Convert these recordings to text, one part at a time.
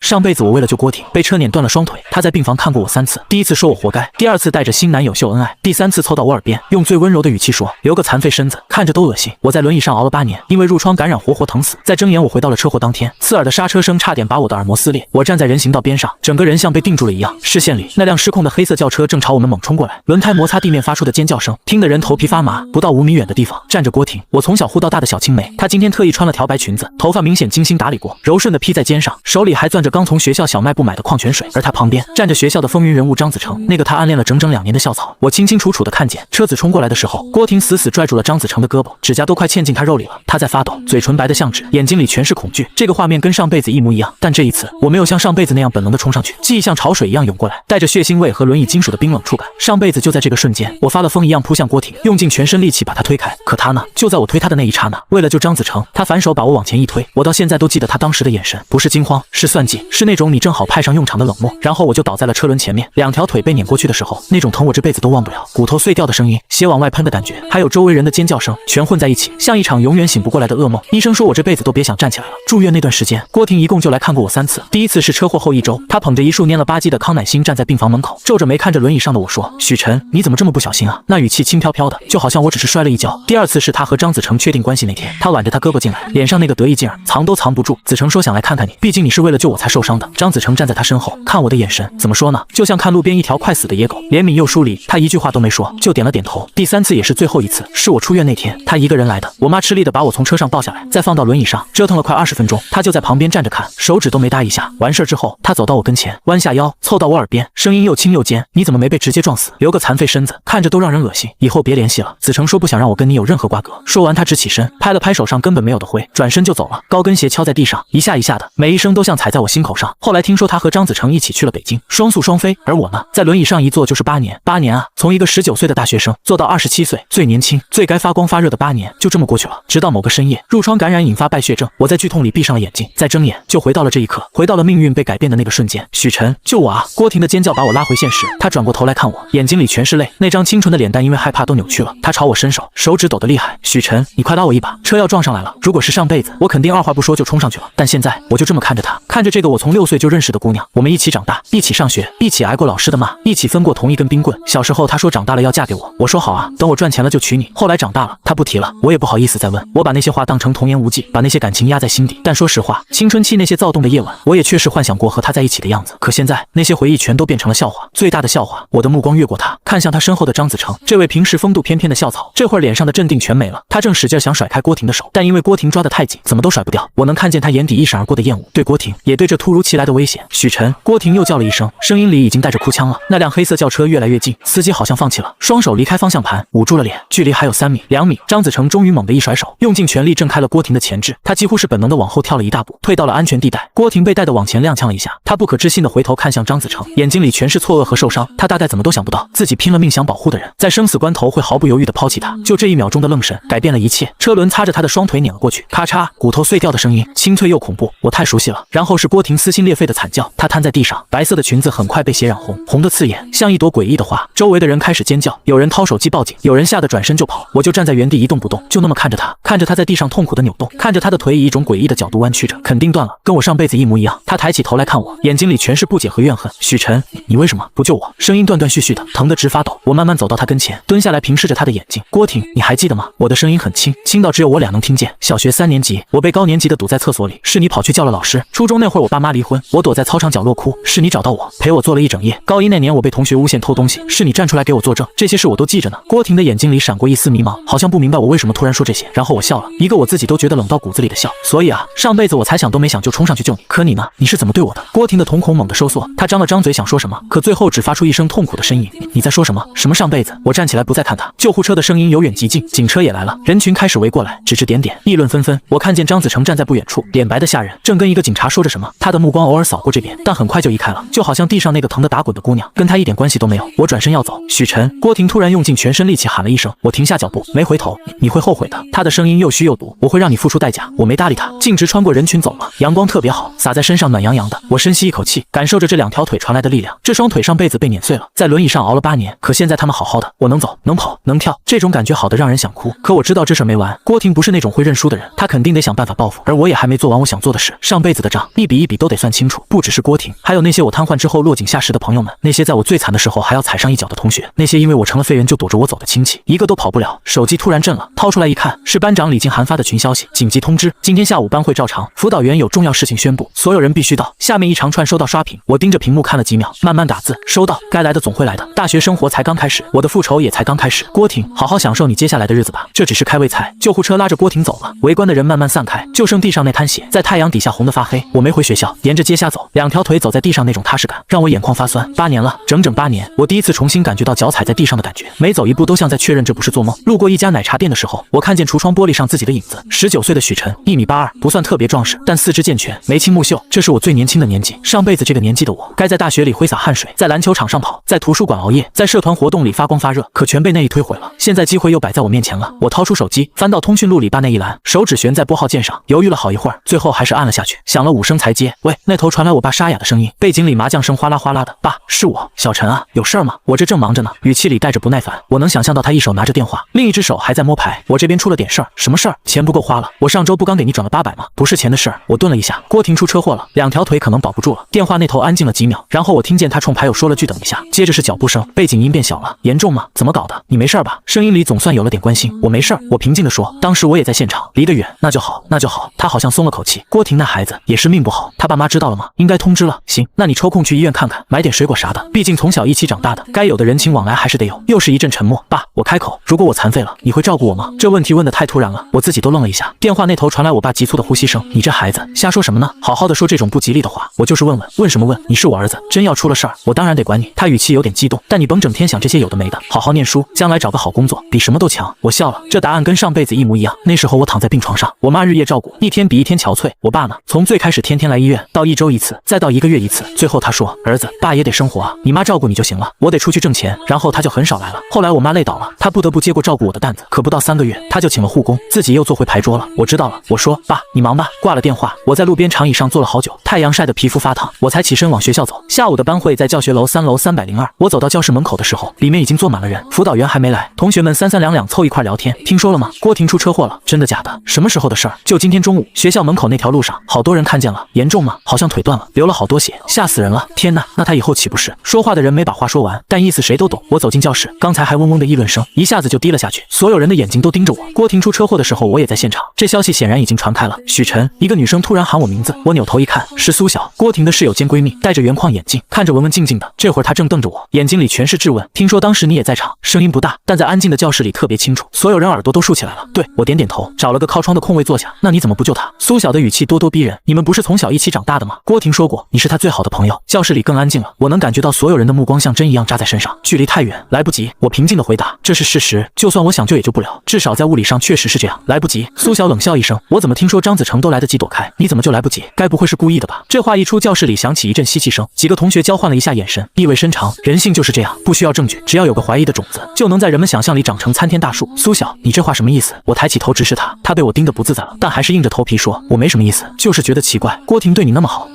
上辈子我为了救郭婷，被车碾断了双腿。她在病房看过我3次，第1次说我活该，第2次带着新男友秀恩爱，第3次凑到我耳边，用最温柔的语气说留个残废身子，看着都恶心。我在轮椅上熬了8年，因为褥疮感染活活疼死。在睁眼我回到了车祸当天，刺耳的刹车声差点把我的耳膜撕裂。我站在人行道边上，整个人像被定住了一样，视线里那辆失控的黑色轿车正朝我们猛冲过来，轮胎摩擦地面发出的尖叫声，听得人头皮发麻。不到5米远的地方站着郭婷，我从小护到大的小青梅。她今天特意穿了条白裙子，头发明显精心打理过，柔顺的披在肩上，手里还攥着刚从学校小卖部买的矿泉水。而她旁边站着学校的风云人物张子成，那个她暗恋了整整2年的校草。我清清楚楚的看见车子冲过来的时候，郭婷死死拽住了张子成的胳膊，指甲都快嵌进他肉里了。他在发抖，嘴唇白得像纸，眼睛里全是恐惧。这个画面跟上辈子一模一样，但这一次我没有像上辈子那样本能的冲上去，记忆像潮水一样涌过来，带着血腥味和轮椅金属的冰冷触感。上辈子就在这个瞬间，我发了疯一样扑向郭婷，用尽全身力气把她推开。可她呢？就在我推她的那一刹那，为了救张子成，她反手把我往前一推。我到现在都记得她当时的眼神，不是惊慌，是算计，是那种你正好派上用场的冷漠。然后我就倒在了车轮前面，2条腿被碾过去的时候，那种疼我这辈子都忘不了，骨头碎掉的声音，血往外喷的感觉，还有周围人的尖叫声，全混在一起，像一场永远醒不过来的噩梦。医生说我这辈子都别想站起来了。住院那段时间，郭婷一共就来看过我3次。第1次是车祸后1周，她捧着一束蔫了吧唧的康乃馨站在病房门口，皱着眉看着轮椅上的我说：“许晨，你怎么这么不小心啊？”那语气轻飘飘的，就好像我只是摔了一跤。第2次是她和张子成确定关系那天，她挽着他胳膊进来，脸上那个得意劲儿藏都藏不住。子成说想来看看你，毕竟你是为了救我才受伤的。张子成站在他身后，看我的眼神怎么说呢？就像看路边一条快死的野狗，怜悯又疏离。他一句话都没说，就点了点头。第3次也是最后一次，是我出院那天，他一个人来的。我妈吃力的把我从车上抱下来，再放到轮椅上，折腾了快20分钟，他就在旁边站着看，手指都没搭一下。完事之后，他走到我跟前，弯下腰，凑到我耳边，声音又轻又尖：“你怎么没被直接撞死？留个残废身子，看着都让人恶心，以后别联系了。”子成说不想让我跟你有任何瓜葛。说完，他直起身，拍了拍手上根本没有的灰，转身就走了。高跟鞋敲在地上，一下一下的，每一声都像踩在我心口上。后来听说他和张子成一起去了北京，双宿双飞，而我呢，在轮椅上一坐就是8年。8年啊，从一个19岁的大学生坐到27岁，最年轻、最该发光发热的8年，就这么过去了。直到某个深夜，褥疮感染引发败血症，我在剧痛里闭上了眼睛，再睁眼就回到了这一刻，回到了命运被改变的那个瞬间。许晨，救我啊！郭婷的尖叫把我拉回现实，她转过头来看我，眼睛里全是泪，那张清纯的脸蛋因为害怕都扭曲了。她朝我伸手，手指抖得厉害。许晨，你快拉我一把，车要撞上来了。如果是上辈子，我肯定2话不说就冲上去了，但现在我就这么看着她，看着这个我从6岁就认识的姑娘，我们一起长大，一起上学，一起挨过老师的骂，一起分过同一根冰棍。小时候她说长大了要嫁给我，我说好啊，等我赚钱了就娶你。后来长大了，她不提了，我也不好意思再问。我把那些话当成童言无忌，把那些感情压在心底。但说实话，青春期那些躁动的夜晚，我也确实幻想过和她在一起的样子。可现在那些回忆全都变成了笑话。最大的笑话，我的目光越过她，看向她身后的张子成，这位平时风度翩翩的校草，这会儿脸上的镇定全没了。他正使劲想甩开郭婷的手，但因为郭婷抓得太紧，怎么都甩不掉。我能看见他眼底一闪而过的厌恶，对郭婷，也对这突如其来的危险。许晨，郭婷又叫了一声，声音里已经带着哭腔了。那辆黑色轿车越来越近，司机好像放弃了，双手离开方向盘，捂住了脸。距离还有3米、2米，张子成终于猛地一甩手，用尽全力挣开了郭婷的前置。他几乎是本能的往后跳了一大步，退到了安全地带。郭婷被带的往前踉跄了一下，他不可置信的回头看向张子成，眼睛里全是错愕和受伤。他大概怎么都想不到，自己拼了命想保护的人，在生死关头会毫不犹豫的抛弃他。就这1秒钟的愣神，改变了一切。车轮擦着他的双腿碾了过去，咔嚓，骨头碎掉的声音，清脆又恐怖，我太熟悉了。然后是郭婷撕心裂肺的惨叫，她瘫在地上，白色的裙子很快被血染红，红得刺眼，像一朵诡异的花。周围的人开始尖叫，有人掏手机报警，有人吓得转身就跑。我就站在原地一动不动，就那么看着他，看着他在地上痛苦的扭动，看着他的腿以一种诡异的角度弯曲着，肯定断了，跟我上辈子一模一样。他抬起头来看我，眼睛里全是不解和怨恨。许晨，你为什么不救我？声音断断续续的，疼得直发抖。我慢慢走到他跟前，蹲下来平视着他的眼睛。郭婷，你还记得吗？我的声音很轻，轻到只有我俩能听见。小学3年级，我被高年级的堵在厕所里，是你跑去叫了老师。初中那会儿，我爸妈离婚，我躲在操场角落哭，是你找到我，陪我做了一整夜。高1那年，我被同学诬陷偷东西，是你站出来给我作证。这些事我都记着呢。郭婷的眼睛里闪过一丝迷茫，好像不明白我为什么突然说这些。然后我笑了，一个我自己都觉得冷到骨子里的笑。所以啊，上辈子我才想都没想就冲上去救你，可你呢？你是怎么对我的？郭婷的瞳孔猛地收缩，她张了张嘴想说什么，可最后只发出一声痛苦的呻吟。你在说什么？什么上辈子？我站起来不再看他。救护车的声音由远及近，警车也来了，人群开始围过来，指指点点，议论纷纷。我看见张子成站在不远处，脸白的吓人，正跟一个警察说着什么。他的目光偶尔扫过这边，但很快就移开了，就好像地上那个疼得打滚的姑娘跟他一点关系都没有。我转身要走，许晨，郭婷突然用尽全身力气喊了一声，我停下脚步，没回头。你会后悔的。他的声音又虚又毒，我会让你付出代价。我没搭理他，径直穿过人群走了。阳光特别好，洒在身上暖洋洋的。我深吸一口气，感受着这2条腿传来的力量。这双腿上辈子被碾碎了，在轮椅上熬了8年，可现在他们好好的，我能走，能跑，能跳，这种感觉好得让人想哭。可我知道这事儿没完，郭婷不是那种会认输的人，她肯定得想办法报复，而我也还没做完我想做的事。上辈子的账一笔一笔都得算清楚，不只是郭婷，还有那些我瘫痪之后落井下石的朋友们，那些在我最惨的时候还要踩上一脚的同学，那些因为我成了废人就躲着我走的亲戚，一个都跑不了。手机突然震了，掏出来一看，是班长李静涵发的群消息，紧急通知，今天下午班会照常，辅导员有重要事情宣布，所有人必须到。下面一长串收到刷屏，我盯着屏幕看了几秒，慢慢打字，收到，该来的总会来的，大学生活才刚开始，我的复仇也才刚开始。郭婷，好好享受你接下来的日子吧，这只是开胃菜。救护车拉着郭婷走了，围观的人慢慢散开，就剩地上那滩血，在太阳底下红得发黑。我没回学校，沿着街下走，两条腿走在地上那种踏实感，让我眼眶发酸。8年了，整整8年，我第一次重新感觉到脚踩在地上的感觉，每走一步都像在确认这不是做梦。路过一家奶茶店的时候，我看见橱窗玻璃上自己的影子，19岁的许晨，1.82米，不算特别壮实，但四肢健全，眉清目秀，这是我最年轻的年纪。上辈子这个年纪的我，该在大学里挥洒汗水，在篮球场上跑，在图书馆熬夜，在社团活动里发光发热，可全被那一推毁了。现在机会又摆在我面前了，我掏出手机，翻到通讯录里把那一栏，手指悬在拨号键上，犹豫了好一会儿，最后还是按了下去，响了5声才接。喂，那头传来我爸沙哑的声音，背景里麻将声哗啦哗啦的。爸，是我，小陈啊，有事儿吗？我这正忙着呢，语气里带着不耐烦。我能想象到他一手拿着电话，另一只手还在摸牌。我这边出了点事儿，什么事儿？钱不够花了，我上周不刚给你转了800吗？不是钱的事儿。我顿了一下，郭婷出车祸了，两条腿可能保不住了。电话那头安静了几秒，然后我听见他冲牌友说了句等一下，接着是脚步声，背景音变小了。严重吗？怎么搞的？你没事吧？声音里总算有了点关心。我没事儿，我平静地说，当时我也在现场，离得远，那就好，那就好。他好像松了口气。郭婷那孩子也是命不好，他爸妈知道了吗？应该通知了。行，那你抽空去医院看看，买点水果啥的，毕竟从小一起长大的，该有的人情往来还是得有。又是一阵沉默。爸，我开口，如果我残废了，你会照顾我吗？这问题问得太突然了，我自己都愣了一下。电话那头传来我爸急促的呼吸声，你这孩子瞎说什么呢？好好的说这种不吉利的话，我就是问问，问什么问？你是我儿子，真要出了事儿，我当然得管你。他语气有点激动，但你甭整天想这些有的没的，好好念书，将来找个好工作，比什么都强。我笑了，这答案跟上辈子一模一样。那时候我躺在病床上，我妈日夜照顾，一天比一天憔悴。我爸呢，从最开始天天来医院，到1周1次，再到1个月1次，最后他说，儿子，爸也得生活啊，你妈照顾你就行了，我得出去挣钱。然后他就很少来了。后来我妈累倒了，他不得不接过照顾我的担子，可不到3个月，他就请了护工，自己又坐回牌桌了。我知道了，我说，爸，你忙吧。挂了电话，我在路边长椅上坐了好久，太阳晒得皮肤发烫，我才起身往学校走。下午的班会在教学楼3楼302，我走到教室门口的时候，里面已经坐满了人，辅导员还没来，同学们三三两两凑一块聊天。听说了吗？郭婷出车祸了。真的假的？什么时候的事儿？就今天中午，学校门口那条路上，好多人看见了。严重吗？好像腿断了，流了好多血，吓死人了。天哪，那他以后岂不是……说话的人没把话说完，但意思谁都懂。我走进教室，刚才还嗡嗡的议论声一下子就低了下去，所有人的眼睛都盯着我。郭婷出车祸的时候，我也在现场，这消息显然已经传开了。许晨，一个女生突然喊我名字，我扭头一看，是苏晓，郭婷的室友兼闺蜜，戴着圆框眼镜，看着文文静静的。这会儿她正瞪着我，眼睛里全是质问。听说当时你也在场，声音不大，但在安静的教室里特别清楚，所有人耳朵都竖起来了。对，我点点头，找了个靠窗的空位坐下。那你怎么不救她？苏晓的语气咄咄逼人，你们不是从小一起长大的吗？郭婷说过，你是她最好的朋友。教室里更安静了，我能感觉到所有人的目光像针一样扎在身上，距离太远，来不及。我平静的回答，这是事实，就算我想救也救不了，至少在物理上确实是这样，来不及。苏晓冷笑一声，我怎么听说张子成都来得及躲开，你怎么就来不及？该不会是故意的吧？这话一出，教室里响起一阵吸气声，几个同学交换了一下眼神，意味深长。人性就是这样，不需要证据，只要有个怀疑的种子，就能在人们想象里长成参天大树。苏晓，你这话什么意思？我抬起头直视他，他被我盯得不自在了，但还是硬着头皮说，我没什么意思，就是觉得奇怪，郭婷对你那么好，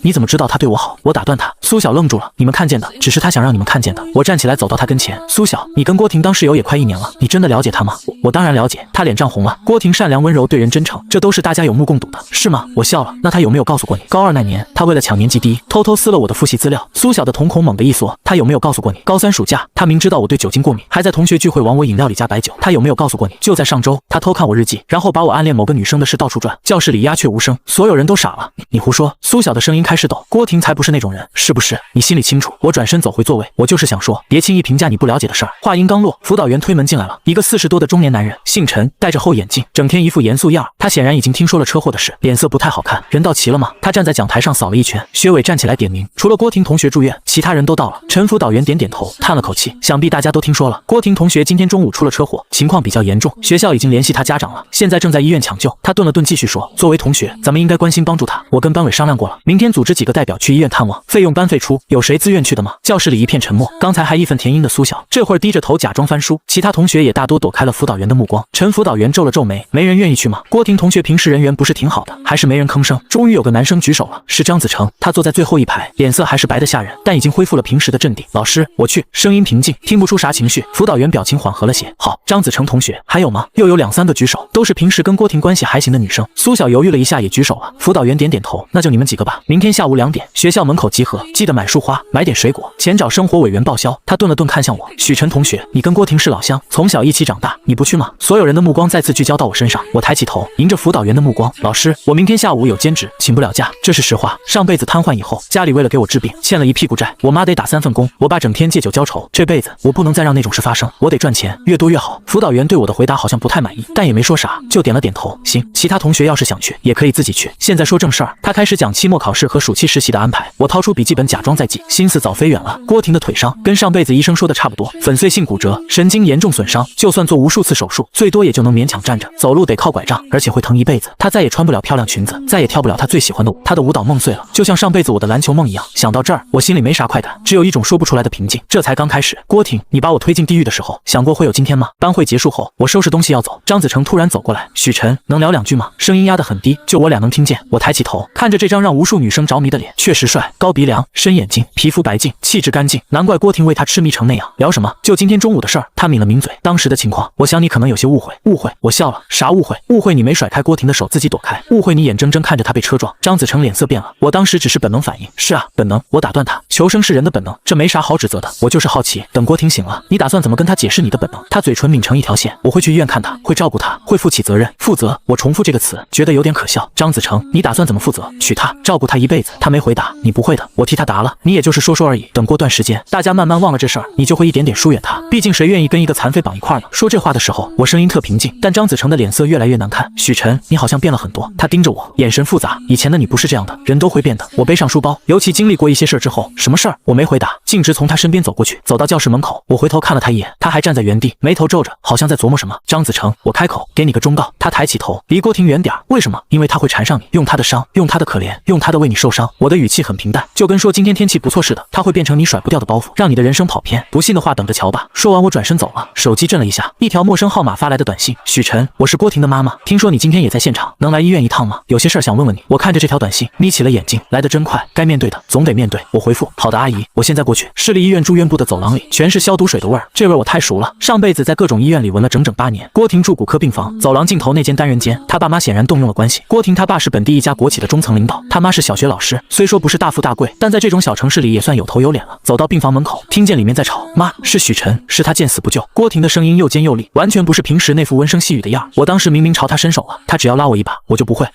你怎么知道她对我好？我打断他。苏晓愣住了，你们看见的只是他想让你们看见的。我站起来走到他跟前，苏晓，你跟郭婷当室友也快1年了，你真的了解她吗？我当然了解。他脸涨红了。郭婷善良温柔，对人真诚，这都是大家有目共睹的，是吗？我笑了。那他有没有告诉过你，高2那年他为了抢年级第一，偷偷撕了我的复习资料？苏晓的瞳孔猛地一缩，他有没有告诉过你，高3暑假他明知道我对酒精过敏，还在同学聚会往我饮料里加白酒？他有没有告诉过你，就在上周他偷看我日记，然后把我暗恋某个女生的事到处转？教室里鸦雀无声，所有人都傻了。你胡说。苏晓的声音开始抖，郭婷才不是那种人，是不是？你心里清楚。我转身走回座位，我就是想说，别轻易评价你不了解的事儿。话音刚落，辅导员推门进来了，一个40多的中年男人，姓陈，戴着厚眼镜，整天一副严肃样儿。他显然已经听说了车祸的事，脸色不太好看。人到齐了吗？他站在讲台上扫了一圈，薛伟站起来点名，除了郭婷同学住院，其他人都到了。陈辅导员点点头，叹了口气，想必大家都听说了，郭婷同学今天中午出了车祸，情况比较严重，学校已经联系他家长了，现在正在医院抢救。他顿了顿，继续说，作为同学，咱们应该关心帮助他。我跟班委商量过了，明天组织几个代表去医院探望，费用班费出，有谁自愿去的吗？教室里一片沉默，刚才还义愤填膺的苏晓，这会儿低着头假装翻书，其他同学也大多躲开了辅导员的目光。陈辅导员皱了皱眉，没人愿意去吗？郭婷同学平时人缘不是挺好的，还是没人吭声。终于有个男生举手了，是张子成，他坐在最后一排，脸色还是白得吓人，但已经恢复了平时的镇定。老师，我去。声音平静，听不出啥情绪。辅导员表情缓和了些。好，张子成同学，还有吗？又有2、3个举手，都是平时跟郭婷关系还行的女生。苏晓犹豫了一下，也举手了。辅导员点点头，那就你们几个吧。明天下午2点，学校门口集合，记得买束花，买点水果，钱找生活委员报销。他顿了顿，看向我，许晨同学，你跟郭婷是老乡，从小一起长大，你不去吗？所有人的目光再次聚焦到我身上，我抬起头，迎着辅导员的目光，老师，我明天下午有兼职，请不了假，这是实话。上辈子瘫痪以后，家里为了给我治病，欠了一屁股债，我妈得打3份工，我爸整天借酒浇愁，这辈子我不能再让那种事发生，我得赚钱，越多越好。辅导员对我的回答好像不太满意，但也没说啥，就点了点头。行，其他同学要是想去，也可以自己去。现在说正事儿，他开始讲期末考试和暑期实习的安排。我掏出笔记本，假装在记，心思早飞远了。郭婷的腿伤跟上辈子医生说的差不多，粉碎性骨折，神经严重损伤，就算做无数次手术，最多也就能勉强站着，走路得靠拐杖，而且会疼一辈子。她再也穿不了漂亮裙子，再也跳不了她最喜欢的舞，她的舞蹈梦碎了，就像上辈子我的篮球梦一样。想到这儿，我心里没啥快感，只有一种说不出来的平静。这才刚开始。郭婷，你把我推进地狱的时候，想过会有今天吗？班会结束后，我收拾东西要走，张子成突然走过来，许晨，能聊2句吗？声音压得很低，就我俩能听见。我抬起头，看着这张让无数女生着迷的脸，确实帅，高鼻梁，深眼睛，皮肤白净，气质干净，难怪郭婷为他痴迷成那样。聊什么？就今天中午的事儿。他抿了抿嘴，当时的情况，我想你可能有些误会。误会？我笑了。啥误会？误会你没甩开郭婷的手，自己躲开。误会你眼睁睁看着他被车撞。张子成脸色变了。我当时只是本能反应。是啊，本能。我打断他，求生是人的本能，这没啥好指责的。我就是好奇，等郭婷醒了，你打算怎么跟他解释你的本能？他嘴唇抿成一条线。我会去医院看他，会照顾他，会负起责任。负责，我重复这个词，觉得有点可笑。张子成，你打算怎么负责？娶她，照顾她一辈子？他没回答。你不会的，我替他答了。你也就是说说而已。等过段时间，大家慢慢忘了这事儿，你就会一点点疏远他。毕竟谁愿意跟一个残废绑一块呢？说这话的时候，我声音特平静，但张子成的脸色越来越难看。许晨，你好像变了很多。他盯着我，眼神复杂。以前的你不是这样的，人都会变的。我背上书包，尤其经历过一些事儿之后。什么事儿？我没回答，径直从他身边走过去，走到教室门口。我回头看了他一眼，他还站在原地，眉头皱着，好像在琢磨什么。张子成，我开口，给你个忠告。他抬起头，离郭婷远点。为什么？因为他会缠上你，用他的伤，用他的可怜，用他的为你受伤。我的语气很平淡，就跟说今天天气不错似的。他会变成你甩不掉的包袱，让你的人生跑偏。不信的话，等着瞧吧。说完，我转身走了。手机震了一下，一条陌生号码发来的短信：许晨，我是郭婷的妈妈，听说你今天也在现场，能来医院一趟吗？有些事儿想问问你。我看着这条短信，眯起了眼睛，来得真快，该面对的总得面对。我回复：好的，阿姨，我现在过去。市立医院住院部的走廊里全是消毒水的味儿，这味儿我太熟了，上辈子在各种医院里闻了整整8年。郭婷住骨科病房，走廊尽头那间单元间，他爸妈显然动用了关系。郭婷他爸是本地一家国企的中层领导，他妈是小学老师，虽说不是大富大贵，但在这种小城市里也算有头有脸了。走到病房门口，听见里面在吵，妈，是许晨，是他见死不救。郭婷的声音又尖又利，完全不是平时那副温声细语的样儿。我当时明明朝他伸手了，他只要拉我一把，我就不会。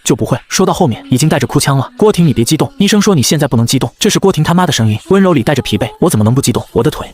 说到后面已经带着哭腔了。郭婷，你别激动，医生说你现在不能激动。这是郭婷他妈的声音，温柔里带着疲惫。我怎么能不激动？我的腿。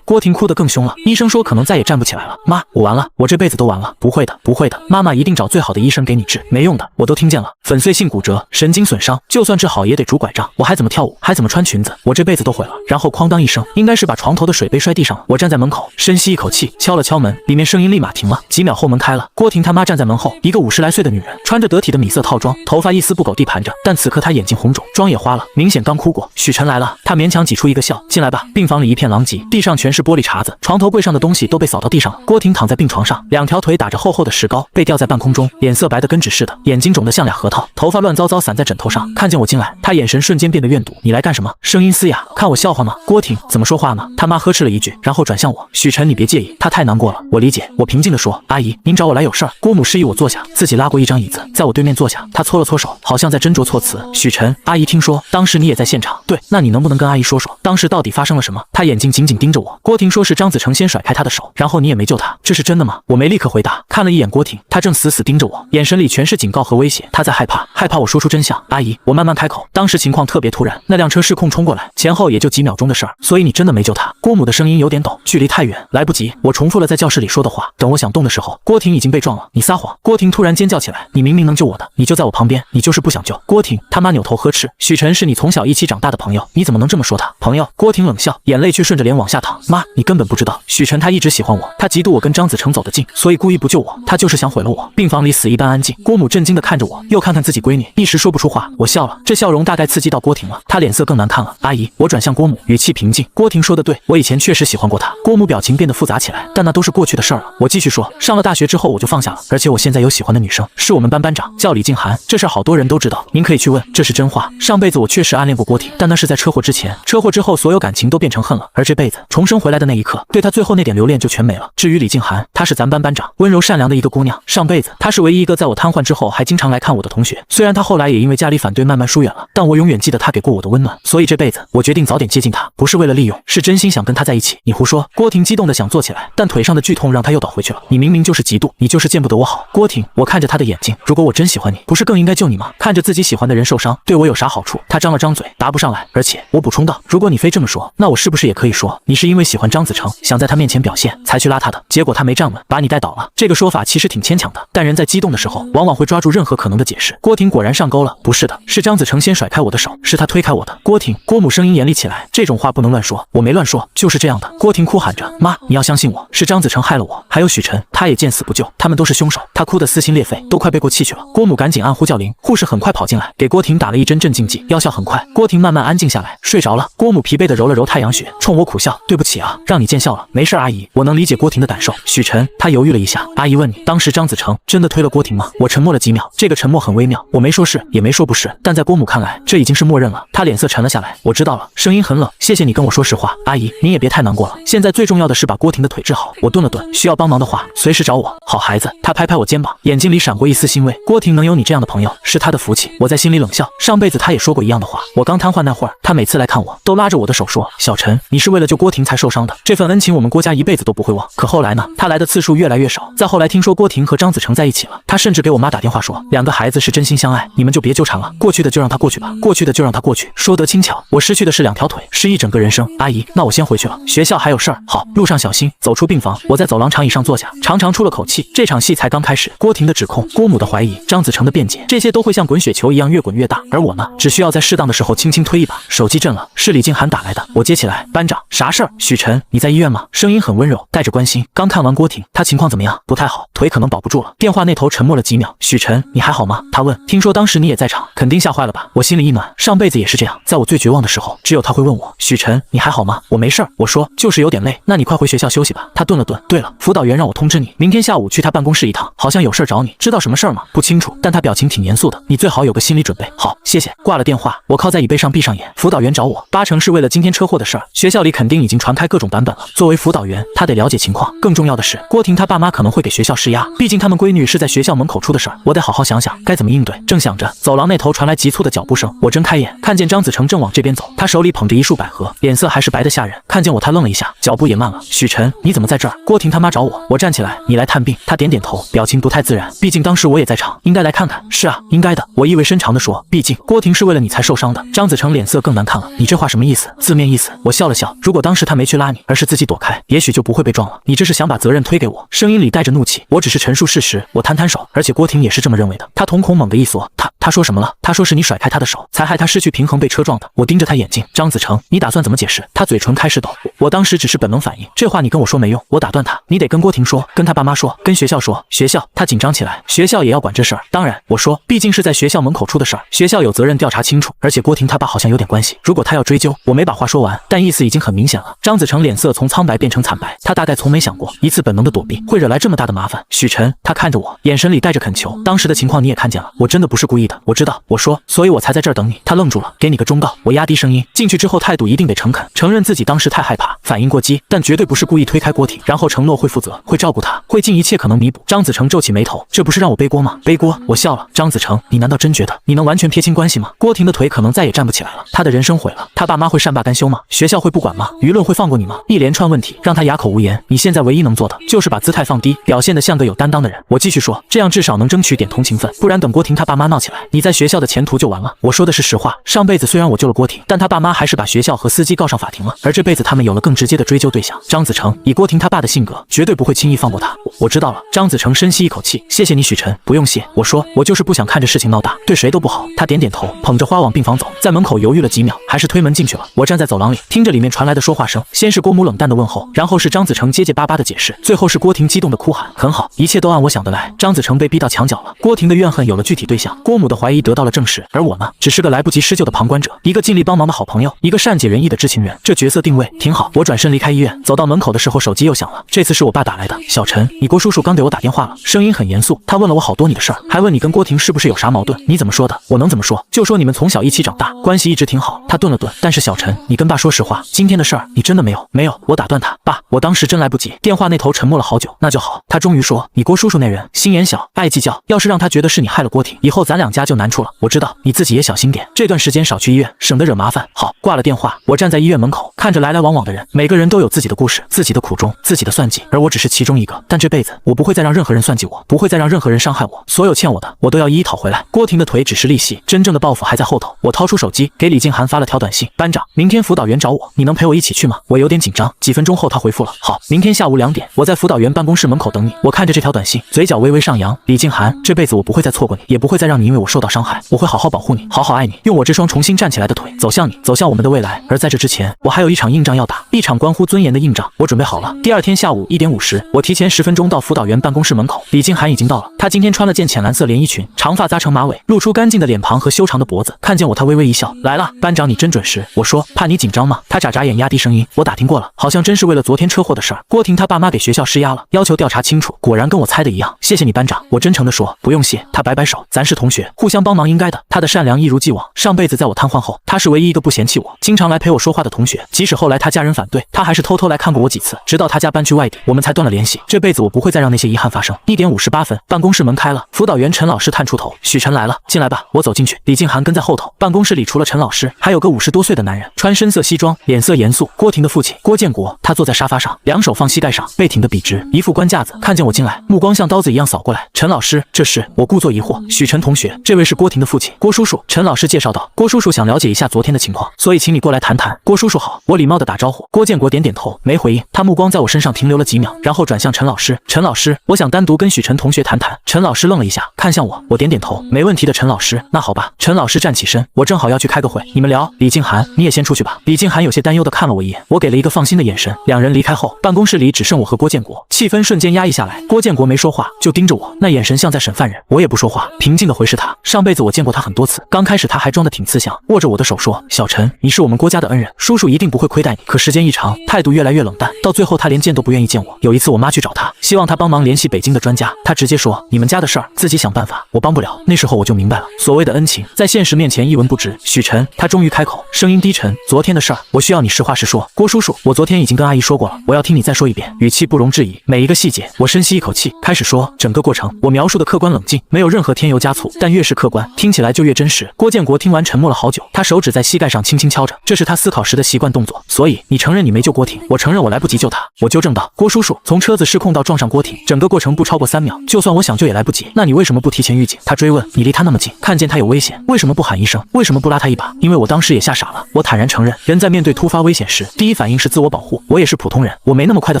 郭婷哭得更凶了。医生说可能再也站不起来了。妈，我完了，我这辈子都完了。不会的，妈妈一定找最好的医生给你治，没用的，我都听见了。粉碎性骨折，神经损伤，就算治好也得拄拐杖。我还怎么跳舞？还怎么穿裙子？我这辈子都毁了。然后哐当一声，应该是把床头的水杯摔地上了。我站在门口，深吸一口气，敲了敲门，里面声音立马停了。几秒后门开了，郭婷他妈站在门后，一个50来岁的女人，穿着得体的米色套装，头发一丝不苟地盘着，但此刻她眼睛红肿，妆也花了，明显刚哭过。许晨来了，她勉强挤出一个笑，进来吧。病房里一片狼藉，地上全是玻璃碴子，床头柜上的东西都被扫到地上了。郭婷躺在病床上，2条腿打着厚厚的石膏，被吊在半空中，脸色白得跟纸似的，眼睛肿得像俩核桃，头发乱糟糟散在枕头上。看见我进来，她眼神瞬间变得怨毒。你来干什么？声音嘶哑，看我笑话吗？郭婷怎么说话呢？他妈呵斥了一句，然后转向我：许晨，你别介意，他太难过了。我理解。我平静地说：阿姨，您找我来有事儿。郭母示意我坐下，自己拉过一张椅子，在我对面坐下。她搓了搓手，好像在斟酌措辞。许晨，阿姨听说当时你也在现场。对，那你能不能跟阿姨说说，当时到底发生了什么？她眼睛紧紧盯着我。郭婷说是张子成先甩开她的手，然后你也没救她，这是真的吗？我没立刻回答，看了一眼郭婷，她正死死盯着我，眼神里全是警告和威胁。她在害怕我说出真相。阿姨，我慢慢开口，当时情况特别突然，那辆车失控冲过来，前后也就几秒钟的事儿，所以你真的没救她。郭母的声音有点抖，距离太远，来不及。我重复了在教室里说的话，等我想动的时候，郭婷已经被撞了。你撒谎！郭婷突然尖叫起来，你明明能救我的，你就在我旁边，你就是不想救。郭婷他妈扭头呵斥，许晨是你从小一起长大的朋友，你怎么能这么说他？朋友？郭婷冷笑，眼泪却顺着脸往下淌。妈，你根本不知道，许晨他一直喜欢我，他嫉妒我跟张子成走得近，所以故意不救我，他就是想毁了我。病房里死一般安静，郭母震惊地看着我，又看看自己闺女，一时说不出话。我笑了，这笑容大概刺激到郭婷了，她脸色更难看了。阿姨，我转向郭母，语气平静，郭婷说的对，我以前确实喜欢过她。郭母表情变得复杂起来，但那都是过去的事儿了。我继续说，上了大学之后我就放下了，而且我现在有喜欢的女生，是我们班班长，叫李静涵，这事好多人都知道，您可以去问，这是真话。上辈子我确实暗恋过郭婷，但那是在车祸之前，车祸之后所有感情都变成恨了，而这辈子重生回来的那一刻，对她最后那点留恋就全没了。至于李静涵，她是咱班班长，温柔善良的一个姑娘，上辈子她是唯一一个在我瘫痪之后还经常来看我的同学，虽然她后来也因为家家里反对，慢慢疏远了，但我永远记得他给过我的温暖，所以这辈子我决定早点接近他，不是为了利用，是真心想跟他在一起。你胡说！郭婷激动的想坐起来，但腿上的剧痛让他又倒回去了。你明明就是嫉妒，你就是见不得我好。郭婷，我看着他的眼睛，如果我真喜欢你，不是更应该救你吗？看着自己喜欢的人受伤，对我有啥好处？他张了张嘴，答不上来。而且我补充道，如果你非这么说，那我是不是也可以说，你是因为喜欢张子成，想在他面前表现，才去拉他的？结果他没站稳，把你带倒了。这个说法其实挺牵强的，但人在激动的时候，往往会抓住任何可能的解释。郭婷果然上钩了。不是的，是张子成先甩开我的手，是他推开我的。郭婷，郭母声音严厉起来，这种话不能乱说。我没乱说，就是这样的。郭婷哭喊着，妈，你要相信我，是张子成害了我，还有许晨，他也见死不救，他们都是凶手。他哭得撕心裂肺，都快背过气去了。郭母赶紧按呼叫铃，护士很快跑进来，给郭婷打了一针镇静剂，药效很快，郭婷慢慢安静下来，睡着了。郭母疲惫地揉了揉太阳穴，冲我苦笑，对不起啊，让你见笑了。没事阿姨，我能理解郭婷的感受。许晨，他犹豫了一下，阿姨问你，当时张子成真的推了郭婷吗？我沉默了几秒，这个沉默很微妙，我没说是，也没说不是，但在郭母看来，这已经是默认了。他脸色沉了下来，我知道了，声音很冷，谢谢你跟我说实话，阿姨，您也别太难过了，现在最重要的是把郭婷的腿治好。我顿了顿，需要帮忙的话，随时找我。好孩子，他拍拍我肩膀，眼睛里闪过一丝欣慰。郭婷能有你这样的朋友，是他的福气。我在心里冷笑，上辈子他也说过一样的话。我刚瘫痪那会儿，他每次来看我，都拉着我的手说，小陈，你是为了救郭婷才受伤的，这份恩情我们郭家一辈子都不会忘。可后来呢？他来的次数越来越少，再后来听说郭婷和张子成在一起了，他甚至给我妈打电话说，两个孩子是真心相爱，你们就别纠缠了，过去的就让他过去吧，过去的就让他过去。说得轻巧，我失去的是2条腿，是一整个人生。阿姨，那我先回去了，学校还有事儿。好，路上小心。走出病房，我在走廊长椅上坐下，长长出了口气。这场戏才刚开始，郭婷的指控，郭母的怀疑，张子成的辩解，这些都会像滚雪球一样越滚越大。而我呢，只需要在适当的时候轻轻推一把。手机震了，是李静涵打来的，我接起来，班长，啥事儿？许晨，你在医院吗？声音很温柔，带着关心。刚看完郭婷，她情况怎么样？不太好，腿可能保不住了。电话那头沉默了几秒，许晨，你还好吗？他问。听说当时你也在场，肯定吓坏了吧？我心里一暖，上辈子也是这样，在我最绝望的时候，只有他会问我，许晨，你还好吗？我没事儿，我说，就是有点累。那你快回学校休息吧。他顿了顿，对了，辅导员让我通知你，明天下午去他办公室一趟，好像有事找你。知道什么事儿吗？不清楚，但他表情挺严肃的，你最好有个心理准备。好，谢谢。挂了电话，我靠在椅背上闭上眼。辅导员找我，8成是为了今天车祸的事儿，学校里肯定已经传开各种版本了。作为辅导员，他得了解情况。更重要的是，郭婷他爸妈可能会给学校施压，毕竟他们闺女是在学校门口出的事儿，我得好好想想该怎么应对。正想着，走廊那头传来急促的脚步声，我睁开眼，看见张子成正往这边走，他手里捧着一束百合，脸色还是白得吓人。看见我，他愣了一下，脚步也慢了。许晨，你怎么在这儿？郭婷他妈找我。我站起来，你来探病？他点点头，表情不太自然。毕竟当时我也在场，应该来看看。是啊，应该的。我意味深长地说，毕竟郭婷是为了你才受伤的。张子成脸色更难看了，你这话什么意思？字面意思。我笑了笑，如果当时他没去拉你，而是自己躲开，也许就不会被撞了。你这是想把责任推给我？声音里带着怒气。我只是陈述事实。我摊摊手，而且郭婷也是这么认为的。他瞳孔猛地一缩，他说什么了？他说是你甩开他的手，才害他失去平衡被车撞的。我盯着他眼睛，张子成，你打算怎么解释？他嘴唇开始抖。我当时只是本能反应，这话你跟我说没用。我打断他，你得跟郭婷说，跟他爸妈说，跟学校说。学校？他紧张起来，学校也要管这事儿？当然，我说，毕竟是在学校门口出的事儿，学校有责任调查清楚。而且郭婷他爸好像有点关系，如果他要追究，我没把话说完，但意思已经很明显了。张子成脸色从苍白变成惨白，他大概从没想过一次本能的躲避会惹来这么大的麻烦。许晨，他看着我，眼神里带着恳求。当时的情况你也看见了，我真的不是故意的，我知道。我说，所以我才在这儿等你。他愣住了，给你个忠告。我压低声音，进去之后态度一定得诚恳，承认自己当时太害怕，反应过激，但绝对不是故意推开郭婷，然后承诺会负责，会照顾他，会尽一切可能弥补。张子成皱起眉头，这不是让我背锅吗？背锅？我笑了。张子成，你难道真觉得你能完全撇清关系吗？郭婷的腿可能再也站不起来了，他的人生毁了，他爸妈会善罢甘休吗？学校会不管吗？舆论会放过你吗？一连串问题让他哑口无言。你现在唯一能做的就是把姿态放低，表现得像个有担当的人。我继续说，这样至少能争取点同情分，不然等郭婷他爸妈闹起来，你在学校的前途就完了。我说的是实话，上辈子虽然我救了郭婷，但他爸妈还是把学校和司机告上法庭了，而这辈子他们有了更直接的追究对象。张子成，以郭婷他爸的性格，绝对不会轻易放过他。我知道了。张子成深吸一口气，谢谢你许晨。不用谢。我说，我就是不想看着事情闹大，对谁都不好。他点点头，捧着花往病房走，在门口犹豫了几秒，还是推门进去了。我站在走廊里，听着里面传来的说话声，先是郭母冷淡的问候，然后是张子成结结巴巴的解释，最后是郭婷激动的哭喊。很好，一切都按我想的来。张子成被逼到墙角了，郭婷的怨恨有了具体对象，郭母的怀疑得到了证实，而我呢，只是个来不及施救的旁观者，一个尽力帮忙的好朋友，一个善解人意的知情人。这角色定位挺好。我转身离开医院，走到门口的时候，手机又响了，这次是我爸打来的。小陈，你郭叔叔刚给我打电话了，声音很严肃，他问了我好多你的事儿，还问你跟郭婷是不是有啥矛盾，你怎么说的？我能怎么说？就说你们从小一起长大，关系一直挺好。他顿了顿，但是小陈，你跟爸说实话，今天的事儿你真的没有？没有。我打断他，爸，我当时真来不及。电话那头沉默了好久，那就好。他终于说，你郭叔叔那人心眼小，爱计较，要是让他觉得是你害了郭婷，以后咱两家就难难处了，我知道，你自己也小心点，这段时间少去医院，省得惹麻烦。好，挂了电话，我站在医院门口，看着来来往往的人，每个人都有自己的故事，自己的苦衷，自己的算计，而我只是其中一个。但这辈子我不会再让任何人算计我，不会再让任何人伤害我，所有欠我的，我都要一一讨回来。郭婷的腿只是利息，真正的报复还在后头。我掏出手机，给李静涵发了条短信：班长，明天辅导员找我，你能陪我一起去吗？我有点紧张。几分钟后他回复了：好，明天下午2点，我在辅导员办公室门口等你。我看着这条短信，嘴角微微上扬。李静涵，这辈子我不会再错过你，也不会再让你因为我受到伤害，我会好好保护你，好好爱你，用我这双重新站起来的腿走向你，走向我们的未来。而在这之前，我还有一场硬仗要打，一场关乎尊严的硬仗。我准备好了。第二天下午1点50，我提前10分钟到辅导员办公室门口，李静涵已经到了。她今天穿了件浅蓝色连衣裙，长发扎成马尾，露出干净的脸庞和修长的脖子。看见我，她微微一笑：来了，班长，你真准时。我说：怕你紧张吗？她眨眨眼，压低声音：我打听过了，好像真是为了昨天车祸的事儿。郭婷她爸妈给学校施压了，要求调查清楚，果然跟我猜的一样。谢谢你，班长。我真诚地说：不用谢。她摆摆手：咱是同学，互相帮忙应该的。她的善良一如既往，上辈子在我瘫痪后，她是唯一一个不嫌弃我，经常来陪我说话的同学。即使后来她家人反对，她还是偷偷来看过我几次，直到她家搬去外地，我们才断了联系。这辈子我不会再让那些遗憾发生。1点58分，办公室门开了，辅导员陈老师探出头：许晨来了，进来吧。我走进去，李静涵跟在后头。办公室里除了陈老师，还有个50多岁的男人，穿深色西装，脸色严肃。郭婷的父亲郭建国，他坐在沙发上，两手放膝盖上，背挺得笔直，一副官架子。看见我进来，目光像刀子一样扫过来。陈老师，这是……我故作疑惑。许晨同学，这位是郭婷的父亲郭叔叔。陈老师介绍道：郭叔叔想了解一下昨天的情况，所以请你过来谈谈。郭叔叔好。我礼貌地打招呼。郭建国点点头，没回应。他目光在我身上停留了几秒，然后转向陈老师：陈老师，我想单独跟许晨同学谈谈。陈老师愣了一下，看向我，我点点头：没问题的，陈老师。那好吧。陈老师站起身，我正好要去开个会，你们聊。李静涵，你也先出去吧。李静涵有些担忧地看了我一眼，我给了一个放心的眼神。两人离开后，办公室里只剩我和郭建国，气氛瞬间压抑下来。郭建国没说话，就盯着我，那眼神像在审犯人。我也不说话，平静地回视他。上辈子我见过他很多次，刚开始他还装得挺慈祥，握着我的手说：小陈，你是我们郭家的恩人，叔叔一定不会亏待你。可时间一长，态度越来越冷淡，到最后他连见都不愿意见我。有一次我妈去找他，希望他帮忙联系北京的专家，他直接说：你们家的事儿自己想办法，我帮不了。那时候我就明白了，所谓的恩情在现实面前一文不值。许晨，他终于开口，声音低沉：昨天的事儿，我需要你实话实说。郭叔叔，我昨天已经跟阿姨说过了，我要听你再说一遍，语气不容置疑，每一个细节。我深吸一口气，开始说整个过程，我描述的客观冷静，没有任何添油加醋，但越是客观，听起来就越真实。郭建国听完沉默了好久，他手指在膝盖上轻轻敲着，这是他思考时的习惯动作。所以你承认你没救郭婷，我承认我来不及救他。我纠正道：郭叔叔，从车子失控到撞上郭婷，整个过程不超过3秒，就算我想救也来不及。那你为什么不提前预警？他追问：你离他那么近，看见他有危险，为什么不喊一声？为什么不拉他一把？因为我当时也吓傻了。我坦然承认，人在面对突发危险时，第一反应是自我保护。我也是普通人，我没那么快的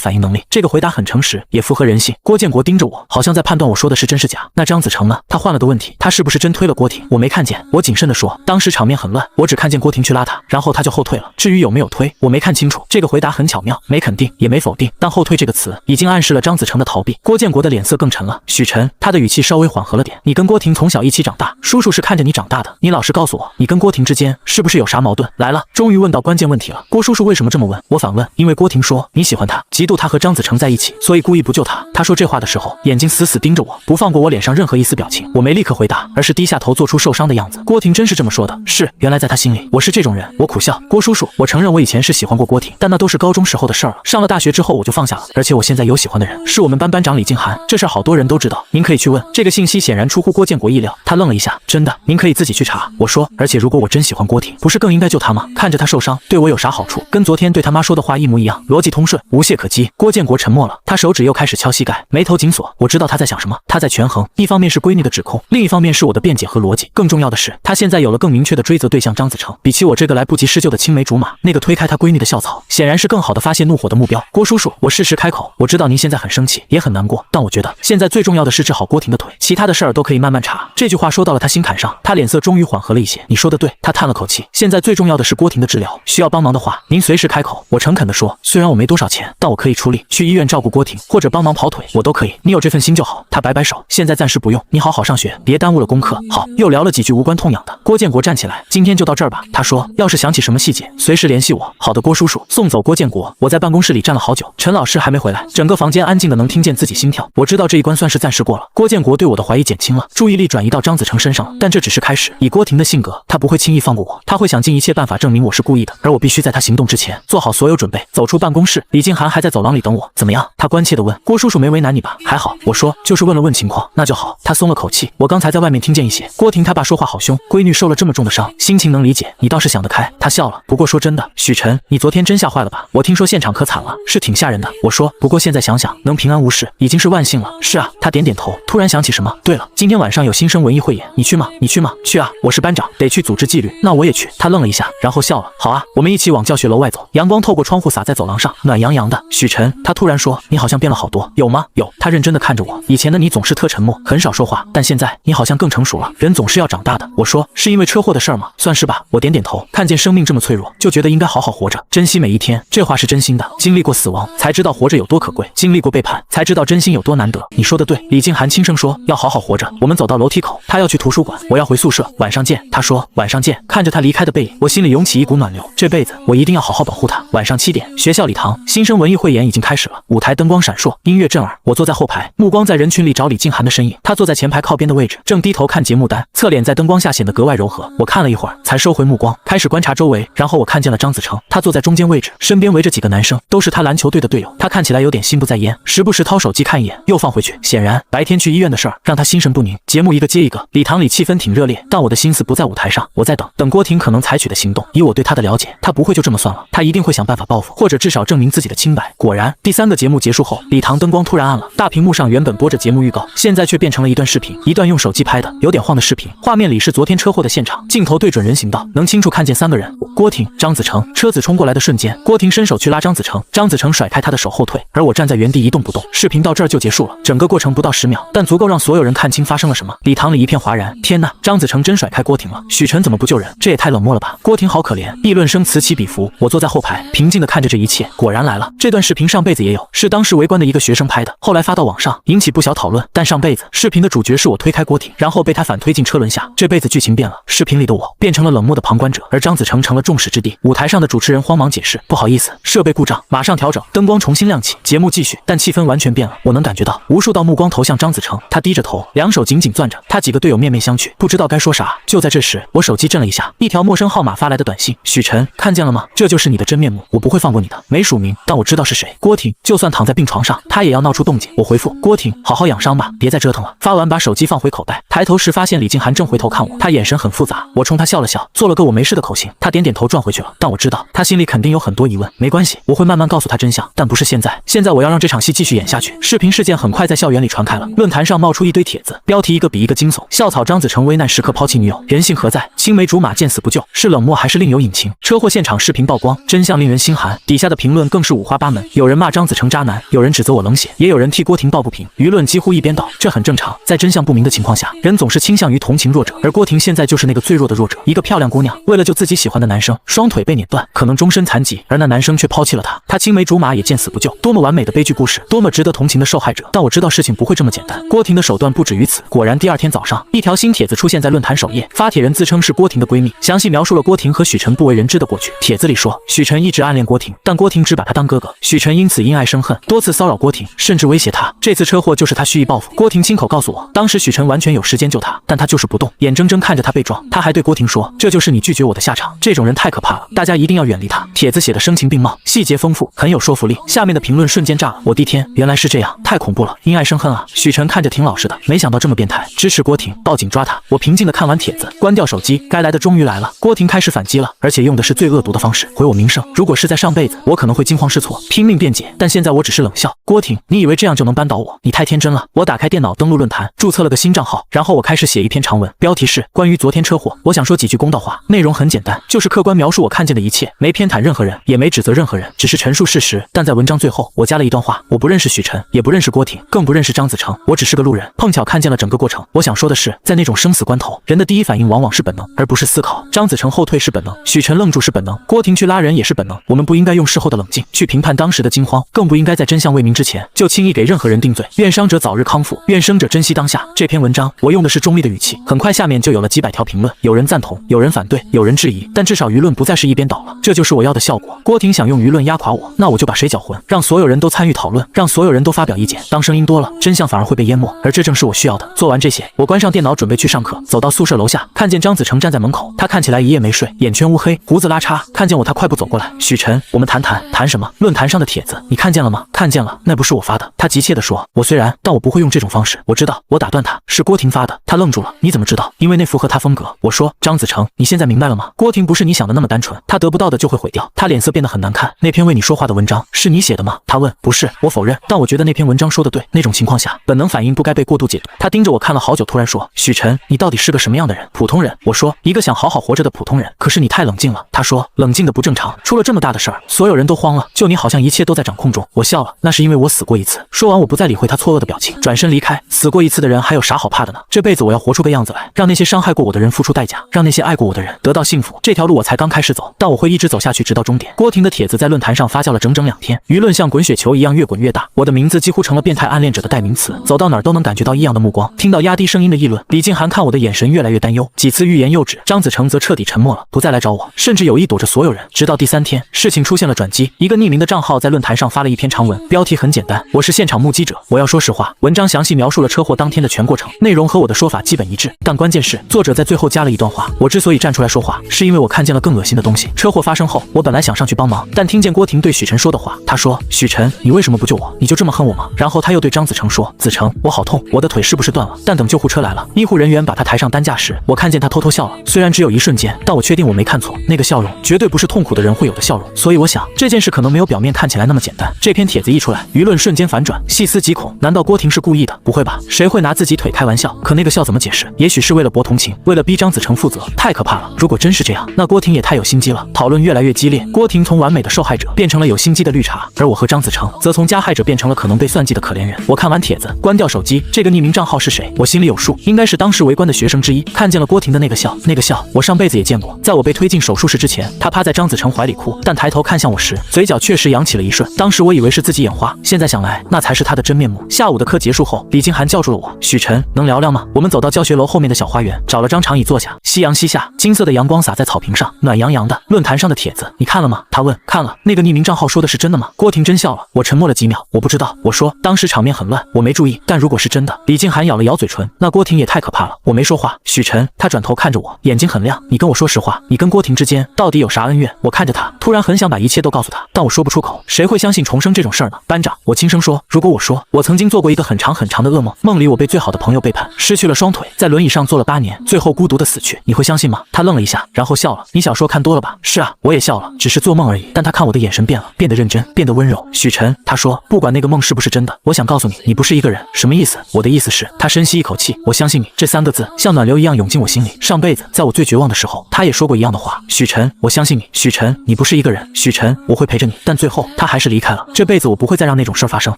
反应能力。这个回答很诚实，也符合人性。郭建国盯着我，好像在判断我说的是真是假。那张子成呢？他换了个问题，他是不是真推了郭婷？我没看见。我谨慎地说，当时场面很乱，我只看见郭婷去拉他，然后他就后退了。至于有没有推，我没看清楚。这个回答很巧妙，没肯定也没否定，但后退这个词已经暗示了张子成的逃避。郭建国的脸色更沉了。许晨，他的语气稍微缓和了点。你跟郭婷从小一起长大，叔叔是看着你长大的。你老实告诉我，你跟郭婷之间是不是有啥矛盾？来了，终于问到关键问题了。郭叔叔为什么这么问？我反问，因为郭婷说你喜欢他，嫉妒他和张子成在一起，所以故意不救他。他说这话的时候，眼睛死死盯着我，不放过我脸上任何一丝表情。我没立刻回答，而是低下头做出受伤的样子。郭婷真是这么说的？是，原来在他心里我是这种人。我苦笑，郭叔叔，我承认我以前是喜欢过郭婷，但那都是高中时候的事儿了。上了大学之后我就放下了，而且我现在有喜欢的人，是我们班班长李静涵，这事儿好多人都知道，您可以去问。这个信息显然出乎郭建国意料，他愣了一下，真的？您可以自己去查。我说，而且如果我真喜欢郭婷，不是更应该救他吗？看着他受伤，对我有啥好处？跟昨天对他妈说的话一模一样，逻辑通顺，无懈可击。郭建国沉默了，他手指又开始敲膝盖，眉头紧锁。我知道他在想什么，他在权衡，一方面是闺女的指控，另一方面是我的辩解和逻辑。更重要的是，他现在有了更明确的追责对象张子成，比起我这个来不及施救的青梅竹马，那个推开他闺女的校草，显然是更好的发泄怒火的目标。郭叔叔，我适时开口，我知道您现在很生气，也很难过，但我觉得现在最重要的是治好郭婷的腿，其他的事儿都可以慢慢查。这句话说到了他心坎上，他脸色终于缓和了一些。你说的对，他叹了口气。现在最重要的是郭婷的治疗，需要帮忙的话，您随时开口。我诚恳地说，虽然我没多少钱，但我可以出力去医院照顾郭婷，或者帮忙跑腿，我都可以。你有这份心就好。他摆摆手，现在暂时不用，你好好上学，别耽误了功课。好，又聊了几句无关痛痒的。郭建国站起来，今天就到这儿吧。他说，要是想起什么细节，随时联系我。我。好的，郭叔叔，送走郭建国。我在办公室里站了好久，陈老师还没回来，整个房间安静的能听见自己心跳。我知道这一关算是暂时过了，郭建国对我的怀疑减轻了，注意力转移到张子成身上了。但这只是开始，以郭婷的性格，他不会轻易放过我，他会想尽一切办法证明我是故意的，而我必须在他行动之前做好所有准备。走出办公室，李静涵还在走廊里等我。怎么样？他关切地问。郭叔叔没为难你吧？还好，我说就是问了问情况。那就好。他松了口气。我刚才在外面听见一些，郭婷他爸说话好凶，闺女受了这么重的伤，心情能理解。你倒是想得开。他笑了。不过说真的，许晨，你昨天真吓坏了吧？我听说现场可惨了，是挺吓人的。我说，不过现在想想，能平安无事已经是万幸了。是啊，他点点头，突然想起什么。对了，今天晚上有新生文艺汇演，你去吗？你去吗？去啊，我是班长，得去组织纪律。那我也去。他愣了一下，然后笑了。好啊，我们一起往教学楼外走。阳光透过窗户洒在走廊上，暖洋洋的。许晨，他突然说，你好像变了好多。有吗？有。他认真地看着我。以前的你总是特沉默，很少说话，但现在你好像更成熟了。人总是要长大的。我说，是因为车祸的事儿吗？算是吧。我点点头。看见生命这么脆弱，就觉得应该好好活着，珍惜每一天。这话是真心的。经历过死亡，才知道活着有多可贵；经历过背叛，才知道真心有多难得。你说的对。李静涵轻声说，要好好活着。我们走到楼梯口，他要去图书馆，我要回宿舍。晚上见。他说晚上见。看着他离开的背影，我心里涌起一股暖流。这辈子我一定要好好保护他。晚上7点，学校礼堂，新生文艺汇演已经开始了。舞台灯光闪烁，音乐震耳。我坐在后排，目光在人群里找李静涵的身影。她坐在前排靠边的位置，正低头看节目单，侧脸在灯光下显得格外柔和。我看了一会儿，才收回目光，开始观察周围。然后我看见了张子成，他坐在中间位置，身边围着几个男生，都是他篮球队的队友。他看起来有点心不在焉，时不时掏手机看一眼，又放回去。显然，白天去医院的事儿让他心神不宁。节目一个接一个，礼堂里气氛挺热烈，但我的心思不在舞台上，我在等郭婷可能采取的行动。以我对他的了解，他不会就这么算了，他一定会想办法报复，或者至少证明自己的清白。果然，第3个节目结束后，礼堂灯光突然暗了，大屏幕上原本播着节目预告，现在却变成了一段视频，一段用手机拍的有点晃的视频。画面里是昨天车祸的现场，镜头对准人行道，能清楚看见3个人：郭婷、张子成。车子冲过来的瞬间，郭婷伸手去拉张子成，张子成甩开他的手后退，而我站在原地一动不动。视频到这儿就结束了，整个过程不到10秒，但足够让所有人看清发生了什么。礼堂里一片哗然。天哪，张子成真甩开郭婷了，许晨怎么不救人？这也太冷漠了吧！郭婷好可怜。议论声此起彼伏，我坐在后排，平静地看着这一切。果然来了，这段视频上辈子也有，是当时围观的一个学生拍的，后来发到网上，引起不小讨论。但上辈子视频的主角是我推开郭婷，然后被他反推进车轮下。这辈子剧情变了，视频里的我变成了冷漠的旁观者，而张子成成了众矢之的。舞台上的主持人慌忙解释，不好意思，设备故障，马上调整，灯光重新亮起，节目继续。但气氛完全变了，我能感觉到无数道目光投向张子成，他低着头，两手紧紧攥着，他几个队友面面相觑，不知道该说啥。就在这时，我手机震了一下，一条陌生号码发来的短信：许晨，看见了吗？这就是你的真面目，我不会放过你的。没署名，但我知道是谁。郭婷，就算躺在病床上，他也要闹出动静。我回复郭婷，好好养伤吧，别再折腾了。发完把手机放回口袋，抬头时发现李静涵正回头看我，她眼神很复杂。我冲她笑了笑，做了个我没事的口型。她点点头转回去了，但我知道她心里肯定有很多疑问。没关系，我会慢慢告诉她真相，但不是现在。现在我要让这场戏继续演下去。视频事件很快在校园里传开了，论坛上冒出一堆帖子，标题一个比一个惊悚。校草张子成危难时刻抛弃女友，人性何在？青梅竹马见死不救，是冷漠还是另有隐情？车祸现场视频曝光，真相令人心寒。底下的评论更是五花八门，有人骂张子成渣男，有人指责我冷血，也有人替郭婷抱不平。舆论几乎一边倒，这很正常。在真相不明的情况下，人总是倾向于同情弱者，而郭婷现在就是那个最弱的弱者。一个漂亮姑娘，为了救自己喜欢的男生，双腿被碾断，可能终身残疾，而那男生却抛弃了她。她青梅竹马也见死不救，多么完美的悲剧故事，多么值得同情的受害者。但我知道事情不会这么简单，郭婷的手段不止于此。果然，第2天早上，一条新帖子出现在论坛首页，发帖人自称是郭婷的闺蜜，详细描述了郭婷和许晨不为人知的过去。帖子里说，许晨一直暗恋郭婷，但郭婷只把他当哥哥，许晨因此因爱生恨，多次骚扰郭婷，甚至威胁她。这次车祸就是他蓄意报复。郭婷亲口告诉我，当时许晨完全有时间救她，但他就是不动，眼睁睁看着她被撞。他还对郭婷说，这就是你拒绝我的下场。这种人太可怕了，大家一定要远离他。帖子写的声情并茂，细节丰富，很有说服力。下面的评论瞬间炸了，我的天，原来是这样，太恐怖了，因爱生恨啊！许晨看着挺老实的，没想到这么变态，支持郭婷，报警抓他。我平静地看完帖子，关掉手机，该来的终于来了。郭婷开始反击了，而且用的是最恶毒的方式，毁我名声。如果是在上辈子，我可能会惊慌失措，拼命辩解，但现在我只是冷笑。郭婷，你以为这样就能扳倒我？你太天真了。我打开电脑，登录论坛，注册了个新账号，然后我开始写一篇长文，标题是关于昨天车祸。我想说几句公道话，内容很简单，就是客观描述我看见的一切，没偏袒任何人，也没指责任何人，只是陈述事实。但在文章最后，我加了一段话，我不认识许晨，也不认识郭婷，更不认识张子成，我只是个路人，碰巧看见了整个过程。我想说的是，在那种生死关头，人的第一反应往往是本能，而不是思考。张子成后退是本能，许晨愣住是本能，郭婷去拉人也是本能。我们不应该用事后的冷静去评判当时的惊慌，更不应该在真相未明之前就轻易给任何人定罪。愿伤者早日康复，愿生者珍惜当下。这篇文章我用的是中立的语气，很快下面就有了几百条评论，有人赞同，有人反对，有人质疑，但至少舆论不再是一边倒，了，这就是我要的效果。郭婷想用舆论压垮我，那我就把谁搅浑，让所有人都参与讨论，让所有人都发表意见。当声音多了，真相反而会被淹没，而这正是我需要的。做完这些，我关上电脑准备去上课，走到宿舍楼下，看见张子成站在门口，他看起来一夜没睡，眼圈乌黑，胡子拉碴。看见我，他快步走过来，许晨，我们谈什么？论坛上的帖子你看见了吗？看见了，那不是我发的。他急切地说，我虽然，但我不会用这种方式。我知道，我打断他，是郭婷发的。他愣住了，你怎么知道？因为那符合他风格。我说，张子成，你现在明白了吗？郭婷不是你想的那么单纯，他得不到的就会毁掉。他脸色变得很难看。那篇为你说话的文章是你写的吗？他问。不是，我否认，但我觉得那篇文章说的对。那种情况下，本能反应不该被过度解读。他盯着我看了好久，突然说，许晨，你到底是个什么样的人？普通人。我说，一个想好好活着的普通人。可是你太冷静了。他说，冷静的不正常，出了这么大的事儿，所有人都慌了，就你好像一切都在掌控中。我笑了，那是因为我死过一次。说完，我不再理会他错愕的表情，转身离开。死过一次的人还有啥好怕的呢？这辈子我要活出个样子来，让那些伤害过我的人付出代价，让那些爱过我的人得到幸福。这条路我才刚开始走，但我会一直走下去，直到终点。郭婷的帖子在论坛上发酵了整整2天，舆论像滚雪球一样越滚越大，我的名字几乎成了变态暗恋者的代名词，走到哪儿都能感觉到异样的目光，听到压低声音的议论。李静涵看我的眼神越来越担忧，几次欲言又止。张子成则彻底沉默了，不再来找我，甚至有意躲着所有人。直到第3天，事情出现了转机，一个匿名的账号在论坛上发了一篇长文，标题很简单，我是现场目击者，我要说实话。文章详细描述了车祸当天的全过程，内容和我的说法基本一致，但关键是作者在最后加了一段话，我之所以站出来说话，是因为我看见了更恶心的东西。车祸发生后，我本来想上去帮忙，但听见郭婷对许晨说的话，他说，许晨，你为什么不救我？你就这么恨我吗？然后他又对张子成说，子成，我好痛，我的腿是不是断了？但等救护车来了，医护人员把他抬上担架时，我看见他偷偷笑了，虽然只有一瞬间，但我确定我没看错，那个笑容绝对不是痛苦的人会有的笑容。所以我想，这件事可能没有表面看起来那么简单。这篇帖子一出来，舆论瞬间反转，细思极恐，难道郭婷是故意的？不会吧，谁会拿自己腿开玩笑？可那个笑怎么解释？也许是为了博同情，为了逼张子成负责，太可怕了。如果真是这样，那郭婷也太有心机了。讨论越来越激烈，郭婷从完美的受害者变成了有心机的绿茶，而我和张子成则从加害者变成了可能被算计的可怜人。我看完帖子，关掉手机，这个匿名账号是谁？我心里有数，应该是当时围观的学生之一。看见了郭婷的那个笑，那个笑我上辈子也见过。在我被推进手术室之前，他趴在张子成怀里哭，但抬头看向我时，嘴角确实扬起了一瞬。当时我以为是自己眼花，现在想来，那才是他的真面目。下午的课结束后，李静涵叫住了我，许晨，能聊聊吗？我们走到教学楼后面的小花园，找了张长椅坐下。夕阳西下，金色的阳光洒在草坪上，暖洋洋的。论坛上的帖子你看了吗？他问。看了。那个匿名账号说的是真的吗？郭婷真笑了。我沉默了几秒，我不知道。我说，当时场面很乱，我没注意，但如果是真的，李静涵咬了咬嘴唇，那郭婷也太可怕了。我没说话。许晨，他转头看着我，眼睛很亮，你跟我说实话，你跟郭婷之间到底有啥恩怨？我看着他，突然很想把一切都告诉他，但我说不出口。谁会相信重生这种事儿呢？班长，我轻声说，如果我说我曾经做过一个很长很长的噩梦，梦里我被最好的朋友背叛，失去了双腿，在轮椅上坐了8年，最后孤独的死去，你会相信吗？他愣了一下，然后笑了。你小说看多了吧？是啊，我也笑了，只是做梦而已。但他看我的眼神变了，变得认真，变得温柔。许晨，他说，不管那个梦是不是真的，我想告诉你，你不是一个人。什么意思？我的意思是，他深吸一口气，我相信你这3个字像暖流一样涌进我心里。上辈子在我最绝望的时候，他也说过一样的话。许晨，我相信你。许晨，你不是一个人。许晨，我会陪着你。但最后他还是离开了。这辈子我不会再让那种事儿发生。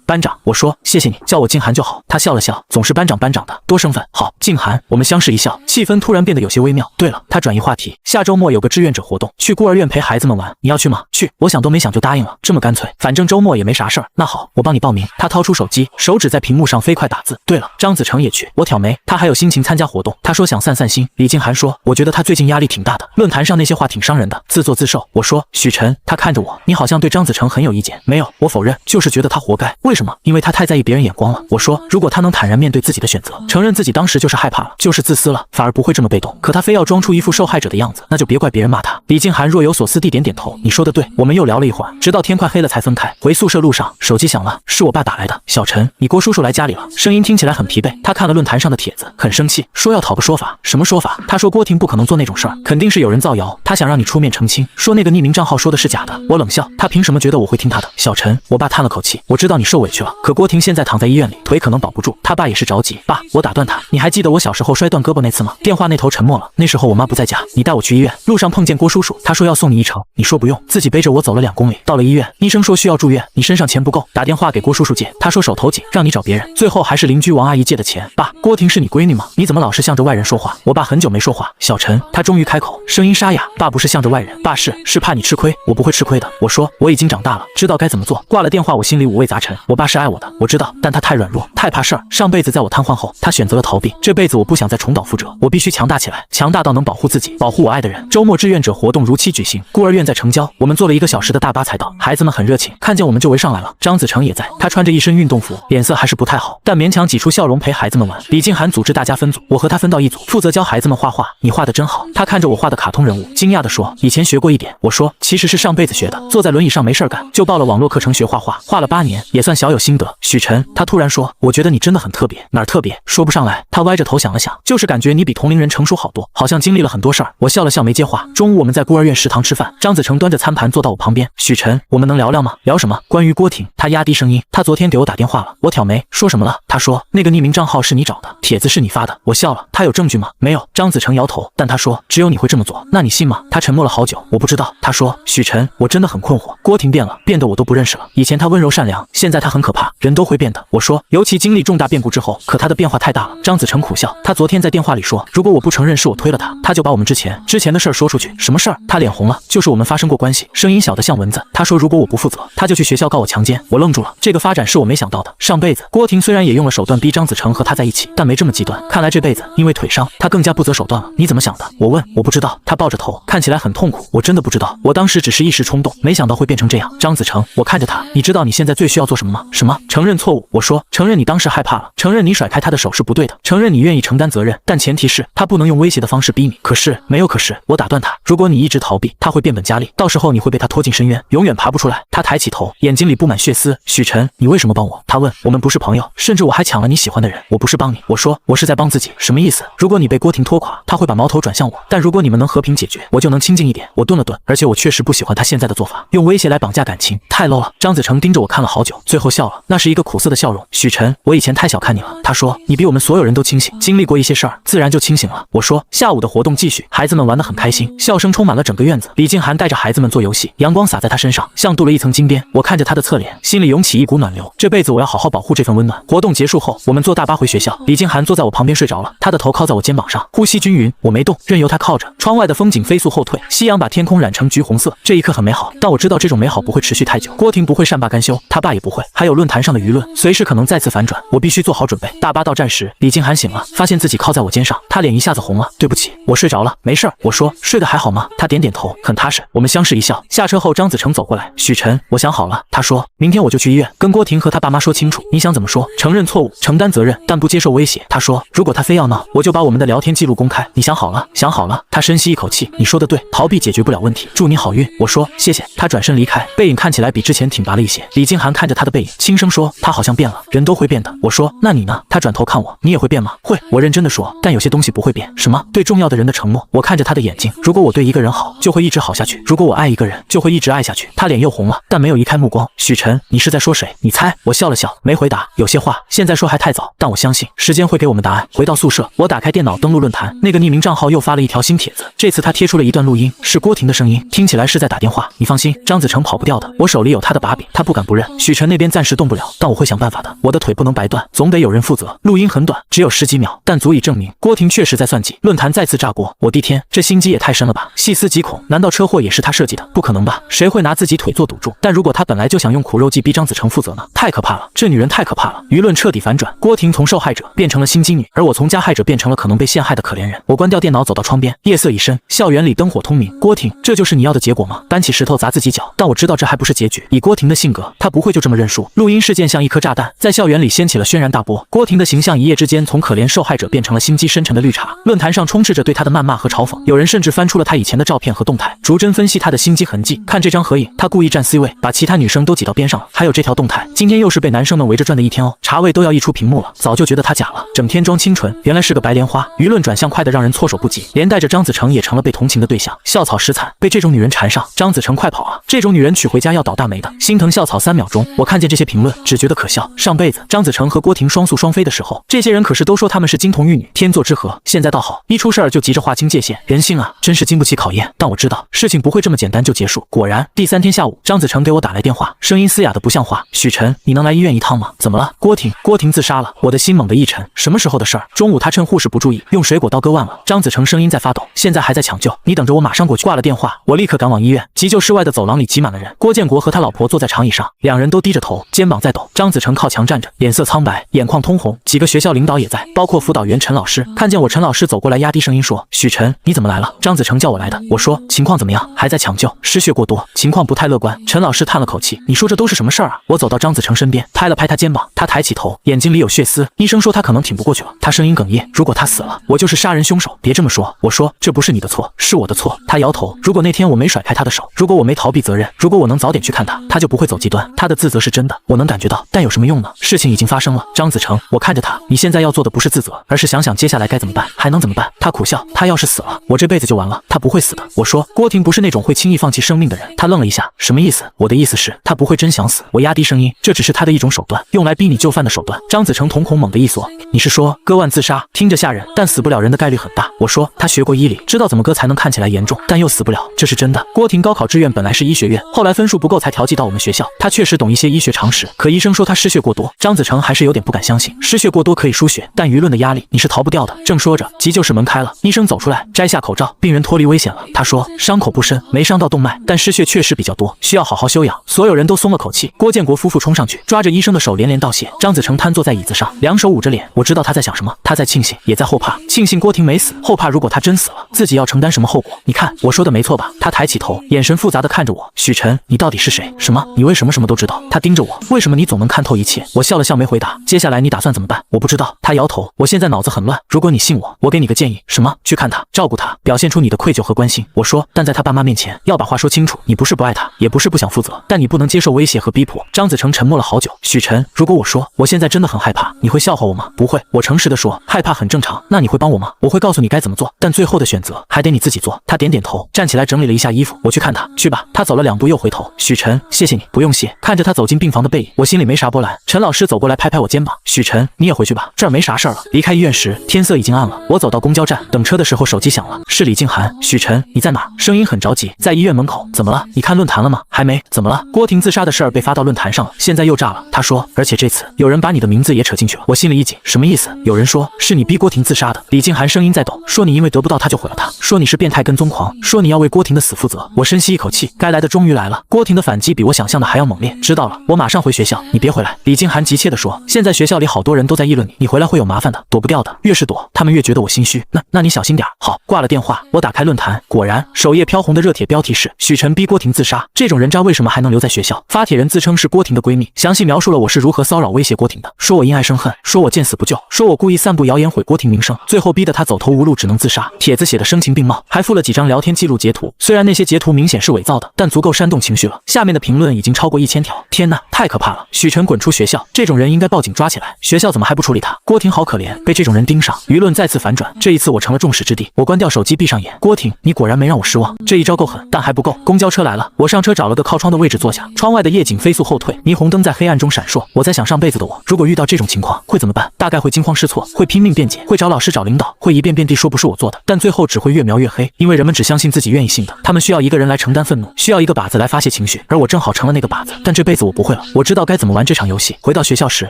班长，我说谢谢你，叫我静涵就好。他笑了笑，总是班长班长的，多生分。好，静涵。我们相视一笑，气氛突然变得有些微妙。对了，他转移话题，下周末有个志愿者活动，去孤儿院陪孩子们玩，你要去吗？去。我想都没想就答应了，这么干脆，反正周末也没啥事儿。那好，我帮你报名。他掏出手机，手指在屏幕上飞快打字。对了，张子成也去。我挑眉，他还有心情参加活动。他说想散散心。李静涵说，我觉得他最近压力挺大的，论坛上那些话挺伤人的，自作自受。我说，许晨。他看着我，你好像对张子成很有意见。没有，我否认，就是觉得他活该。为什么？因为他太在意别人眼光了。我说，如果他能坦然面对自己的选择，承认自己当时就是害怕了，就是自私了，反而不会这么被动。可他非要装出一副受害者的样子，那就别怪别人骂他。李静涵若有所思地点点头，你说的对。我们又聊了一会儿，直到天快黑了才分开。回宿舍路上，手机响了，是我爸打来的。小陈，你郭叔叔来家里了，声音听起来很疲惫。他看了论坛上的帖子，很生气，说要讨个说法。什么说法？他说郭婷不可能做那种事儿，肯定是有人造谣，他想让你出面澄清，说那个匿名账号说的是假的。我冷笑，他凭什么觉得我会听他的？小陈，我爸叹了口气，我知道你受委屈了，可郭婷现在躺在医院里，腿可能保不住。他爸也是着急。爸，我打断他，你还记得我小时候摔断胳膊那次吗？电话那头沉默了。那时候我妈不在家，你带我去医院，路上碰见郭叔叔，他说要送你一程，你说不用，自己背着我走了2公里。到了医院，医生说需要住院，你身上钱不够，打电话给郭叔叔借，他说手头紧，让你找别人，最后还是邻居王阿姨借的钱。爸，郭婷是你闺女吗？你怎么老是向着外人说话？我爸很久没说话。小陈，他终于开口，声音沙哑，爸不是向着外人，爸是怕你吃亏，我不会吃亏的。我说我已经长大了，知道该怎么做。挂了电话，我心里五味杂陈。我爸是爱我的，我知道，但他太软弱，太怕事儿。上辈子在我瘫痪后，他选择了逃避，这辈子我不想再重蹈覆辙，我必须强大起来，强大到能保护自己，保护我爱的人。周末志愿者活动如期举举行。孤儿院在城郊，我们坐了1个小时的大巴才到。孩子们很热情，看见我们就围上来了。张子成也在，他穿着一身运动服，脸色还是不太好，但勉强挤出笑容陪孩子们玩。李静涵组织大家分组，我和他分到一组，负责教孩子们画画。你画得真好。他看着我画的卡通人物，惊讶地说：“以前学过一点。”我说：“其实是上辈子学的。”坐在轮椅上没事干，就报了网络课程学画画，画了8年，也算小有心得。许晨，他突然说：“我觉得你真的很特别。”哪儿特别？说不上来。他歪着头想了想，就是感觉你比同龄人成熟好多，好像经历了很多事儿。我笑了笑没接话。中午我们在孤儿院食堂吃饭，张子成端着餐盘坐到我旁边。许晨，我们能聊聊吗？聊什么？关于郭婷。他压低声音，他昨天给我打电话了。我挑眉，说什么了？他说那个匿名账号是你找的，帖子是你发的。我笑了，他有证据吗？没有。张子成摇头，但他说只有你会这么做，那你信吗？他沉默了好久，我不知道。他说许晨，我真的很困惑，郭婷变了，变得我都不认识了。以前她温柔善良，现在她很可怕，人都会变的。我说尤其经历重大变故之后，可她的变化太大了。张子成苦笑，他昨天在电话里说，如果我不承认是我推了他，他就把我们之前的事儿说出去。什么事儿？他脸红了，就是我们发生过关系，声音小得像蚊子。他说如果我不负责，他就去学校告我强奸。我愣住了，这个发展是我没想到的。上辈子郭婷虽然也用了手段逼张子成和他在一起，但没这么极端。看来这辈子因为腿伤，他更加不择手段了。你怎么想的？我问。我不知道。他抱着头，看起来很痛苦。我真的不知道，我当时只是一时冲动，没想到会变成这样。张子成，我看着他，你知道你现在最需要做什么吗？什么？承认错误。我说承认你当时害怕了，承认你甩开他的手是不对的，承认你愿意承担责任，但前提是他不能用威胁的方式逼你。可是没有可是，我打断他，如果你一直逃避，他会变本加厉，到时候你会被他拖进深渊，永远爬不出来。他抬起头，眼睛里布满血丝。许晨，你为什么帮我？他问。我们不是朋友，甚至我还抢了你喜欢的人，我不是帮你。我说我是在帮自己。什么意思？如果你被郭婷拖垮，他会把矛头转向我，但如果你们能和平解决，我就能清静一点。我顿了顿，而且我确实不喜欢他现在的做法，用威胁来绑架感情，太 low 了。张子成盯着我看了好久，最后笑了，那是一个苦涩的笑容。许晨，我以前太小看你了。他说你比我们所有人都清醒，经历过一些事儿，自然就清醒了。我说下午的活动继续，孩子们玩得很开心，笑声充满了整个院子。李静涵带着孩子们做游戏，阳光洒在他身上，像镀了一层金边。我看着他的侧脸，心里涌起一股暖流。这辈子我要好好保护这份温暖。活动结束后，我们坐大巴回学校。李静涵坐在我旁边睡着了，她的头靠在我肩膀上，呼吸均匀。我没动，任由她靠着。窗外的风景飞速后退，夕阳把天空染成橘红色。这一刻很美好，但我知道这种美好不会持续太久。郭婷不会善罢甘休，他爸也不会，还有论坛上的舆论，随时可能再次反转。我必须做好准备。大巴到站时，李静涵醒了，发现自己靠在我肩上，她脸一下子红了。对不起，我睡着了。没事儿。我说睡得还好吗？她点点头，很踏实。我们相视一笑。下车后，张子成走过来，许晨，我想好了。他说明天我就去医院跟郭婷和他爸妈说清楚。你想怎么说？承认错误，承担责任，但不接受威胁。他说如果他非要闹，我就把我们的聊天记录公开。你想好了？想好了。他深吸一口气，你说的对，逃避解决不了问题，祝你好运。我说谢谢。他转身离开，背影看起来比之前挺拔了一些。李静涵看着他的背影，轻声说他好像变了，人都会变的。我说那你呢？他转头看我，你也会变吗？会。我认真的说，但有些东西不会变。什么？对重要的人的承诺。我看着他的眼睛，如果我对一个人好，就会一直好下去，如果我爱一个人，就会一直爱下去。他脸又红了，但没有移开目光。许晨，你是在说谁？你猜。我笑了笑，没回答。有些话现在说还太早，但我相信时间会给我们答案。回到宿舍，我打开电脑登录论坛，那个匿名账号又发了一条新帖子，这次他贴出了一段录音，是郭婷的声音，听起来是在打电话。你放心，张子成跑不掉的，我手里有他的把柄，他不敢不认。许晨那边暂时动不了，但我会想办法的。我的腿不能白断，总得有人负责。录音很短，只有10几秒，但足以证明郭婷确实在算计。论坛再次炸锅，我的天，这心机也太深了吧！细思极恐，难道车祸也是他设计的？不可能吧？谁会拿自己腿做赌注？但如果他本来就想用苦肉计逼张子成负责呢？太可怕了，这女人太可怕了。舆论彻底反转，郭婷从受害者变成了心机女，而我从加害者变成了可能被陷害的可怜人。我关掉电脑，走到窗边，夜色已深，校园里灯火通明。郭婷，这就是你要的结果吗？搬起石头砸自己脚，但我知道这还不是结局。以郭婷的性格，她不会就这么认输。录音事件像一颗炸弹，在校园里掀起了轩然大波。郭婷的形象一夜之间从可怜受害者变成了心机深沉的绿茶。论坛上充斥着对她的谩骂和嘲讽，有人甚至翻出了她以前的照片和动态，逐帧分析她的心机痕迹。看这张合影，她故意占 C 位，把其他女生都挤到边上了。还有这条动态，今天又是被男生们围着转的一天哦，茶位都要溢出屏幕了。早就觉得她假了，整天装清纯，原来是个白莲花。舆论转向快的让人措手不及，连带着张子成也成了被同情的对象。校草实惨，被这种女人缠上，张子成快跑啊！这种女人娶回家要倒大霉的。心疼校草3秒钟，我看见这些评论，只觉得可笑。上辈子张子成和郭婷双宿双飞的时候，这些人可是都说他们是金童玉女，天作之合。现在倒好，一出事儿就急着划清界限，人性啊，真是经不起考验。但我知道事情不会这么简单就结束。果然，第3天下午，张子成给我打来电话，声音嘶哑的不像话。许晨，你能来医院一趟吗？怎么了？郭婷自杀了。我的心猛地一沉，什么时候的事儿？中午他趁护士不注意，用水果刀割腕了。张子成声音在发抖，现在还在抢救，你等着，我马上过去。挂了电话，我立刻赶往医院。急救室外的走廊里挤满了人，郭建国和他老婆坐在长椅上，两人都低着头，肩膀在抖。张子成靠墙站着，脸色苍白，眼眶通红。几个学校领导也在，包括辅导员陈老师。看见我，陈老师走过来，压低声音说：“许晨，你怎么来了？”张子成叫我来的。我说：“情况怎么样？还在抢救，失血过多，情况不太乐观。陈老师叹了口气，你说这都是什么事儿啊？我走到张子成身边，拍了拍他肩膀，他抬起头，眼睛里有血丝。医生说他可能挺不过去了，他声音哽咽，如果他死了，我就是杀人凶手。别这么说，我说这不是你的错，是我的错。他摇头，如果那天我没甩开他的手，如果我没逃避责任，如果我能早点去看他，他就不会走极端。他的自责是真的，我能感觉到，但有什么用呢？事情已经发生了。张子成，我看着他，你现在要做的不是自责，而是想想接下来该怎么办，还能怎么办？他苦笑，他要是死了，我这辈子就完了。他不会死的。我说，郭婷不是那种会轻易放弃生命的人。他愣了一下，什么意思？我的意思是，他不会真想死。我压低声音，这只是他的一种手段，用来逼你就范的手段。张子成瞳孔猛地一缩，你是说割腕自杀？听着吓人，但死不了人的概率很大。我说，他学过医理，知道怎么割才能看起来严重，但又死不了，这是真的。郭婷高考志愿本来是医学院，后来分数不够才调剂到我们学校。他确实懂一些医学常识，可医生说他失血过多。张子成还是有点不敢相信，失血过多可以输血，但舆论的压力你是逃不掉的。正说着，急救室门开了，医生走出来，摘下口罩，病人脱离危险了。他说，伤口不深，没伤到动脉，但失血确实比较多，需要好好休养。所有人都松了口气。郭建国夫妇冲上去，抓着医生的手连连道谢。张子成瘫坐在椅子上，两手捂着脸。我知道他在想什么，他在庆幸，也在后怕。庆幸郭婷没死，后怕如果他真死了，自己要承担什么后果。你看我说的没错吧？他抬起头，眼神复杂的看着我。许晨，你到底是谁？什么？你为什么什么都知道？他盯着我，为什么你总能看透一切？我笑了笑没回答。接下来你打算怎么办？我不知道。他摇头，我现在脑子很乱。如果你信我，我给你个建议。什么？去看他，照顾他，表现出你的愧疚和关心。我说，但在他爸妈面前要把话说清楚，你不是不爱他，也不是不想负责，但你不能接受威胁和逼迫。张子成沉默了好久。许晨，如果我说我现在真的很害怕，你会笑话我吗？不会。我诚实的说，害怕很正常。那你会帮我吗？我会告诉你该怎么做，但最后的选择还得你自己做。他点点头，站起来整理了一下衣服。我去看他，去吧。他走了2步又回头。许晨，谢谢你。不用谢。看着他走进病房的背影，我心里没啥波澜。陈老师走过来拍拍我肩膀，许晨，你也回去吧，这儿没啥事儿了。离开医院时，天色已经暗了。我走到公交站，等车的时候手机响了，是李静涵。许晨，你在哪？声音很着急。在医院门口。怎么了？你看论坛了吗？还没。怎么了？郭婷自杀的事儿被发到论坛上了，现在又炸了。他说，而且这次有人把你的名字也扯进去了。我心里一紧，什么意思？有人说是你逼郭婷自杀的。李静涵声音在抖，说你因为得不到他就毁了他，说你是变态跟踪狂，说你要为郭婷的死负责。我深吸一口气，该来的终于来了。郭婷的反击比我想象的还要猛烈。知道了，我马上回学校。你别回来。李静涵急切地说，现在学校里好多人都在议论你，你回来会有麻烦的，躲不掉的。越是躲，他们越觉得我心虚。那你小心点。好，挂了电话，我打开论坛，果然首页飘红的热帖标题是许晨逼郭婷自杀。这种人渣为什么还能留在学校？发帖人自称是郭婷的闺蜜，详细描述了我是如何骚扰威胁郭婷的，说我因爱生恨，说我见死不救，说我故意散布谣言毁郭婷名声，最后逼得她走投无路只能自杀。帖子写的声情并茂，还附了几张聊天记录截图，虽然那些截图明显是伪造的，但足够煽动情绪了。下面的评论已经超过1000条。天哪，太可怕了！许晨滚出学校，这种人应该报警抓起来，学校怎么还不处理他？郭婷好可怜，被这种人盯上，舆论再次反转。这一次我成了众矢之的。我关掉手机，闭上眼。郭婷，你果然没让我失望，这一招够狠，但还不够。公交车来了，我上车找了个靠窗的位置坐下，窗外的夜景飞速后退，霓虹灯在黑暗中闪烁。我在想上辈子的我，如果遇到这种情况会怎么办？大概会惊慌失措，会拼命辩解，会找老师找领导，会一遍遍地说不是我做的，但最后只会越描越黑，因为人们只相信自己愿意信的，他们需要一个人来承担愤怒，需要一个靶子来发泄情绪，而我正好成了那个靶子。但这辈子我不会了，我知道该怎么玩这场游戏。回到学校时，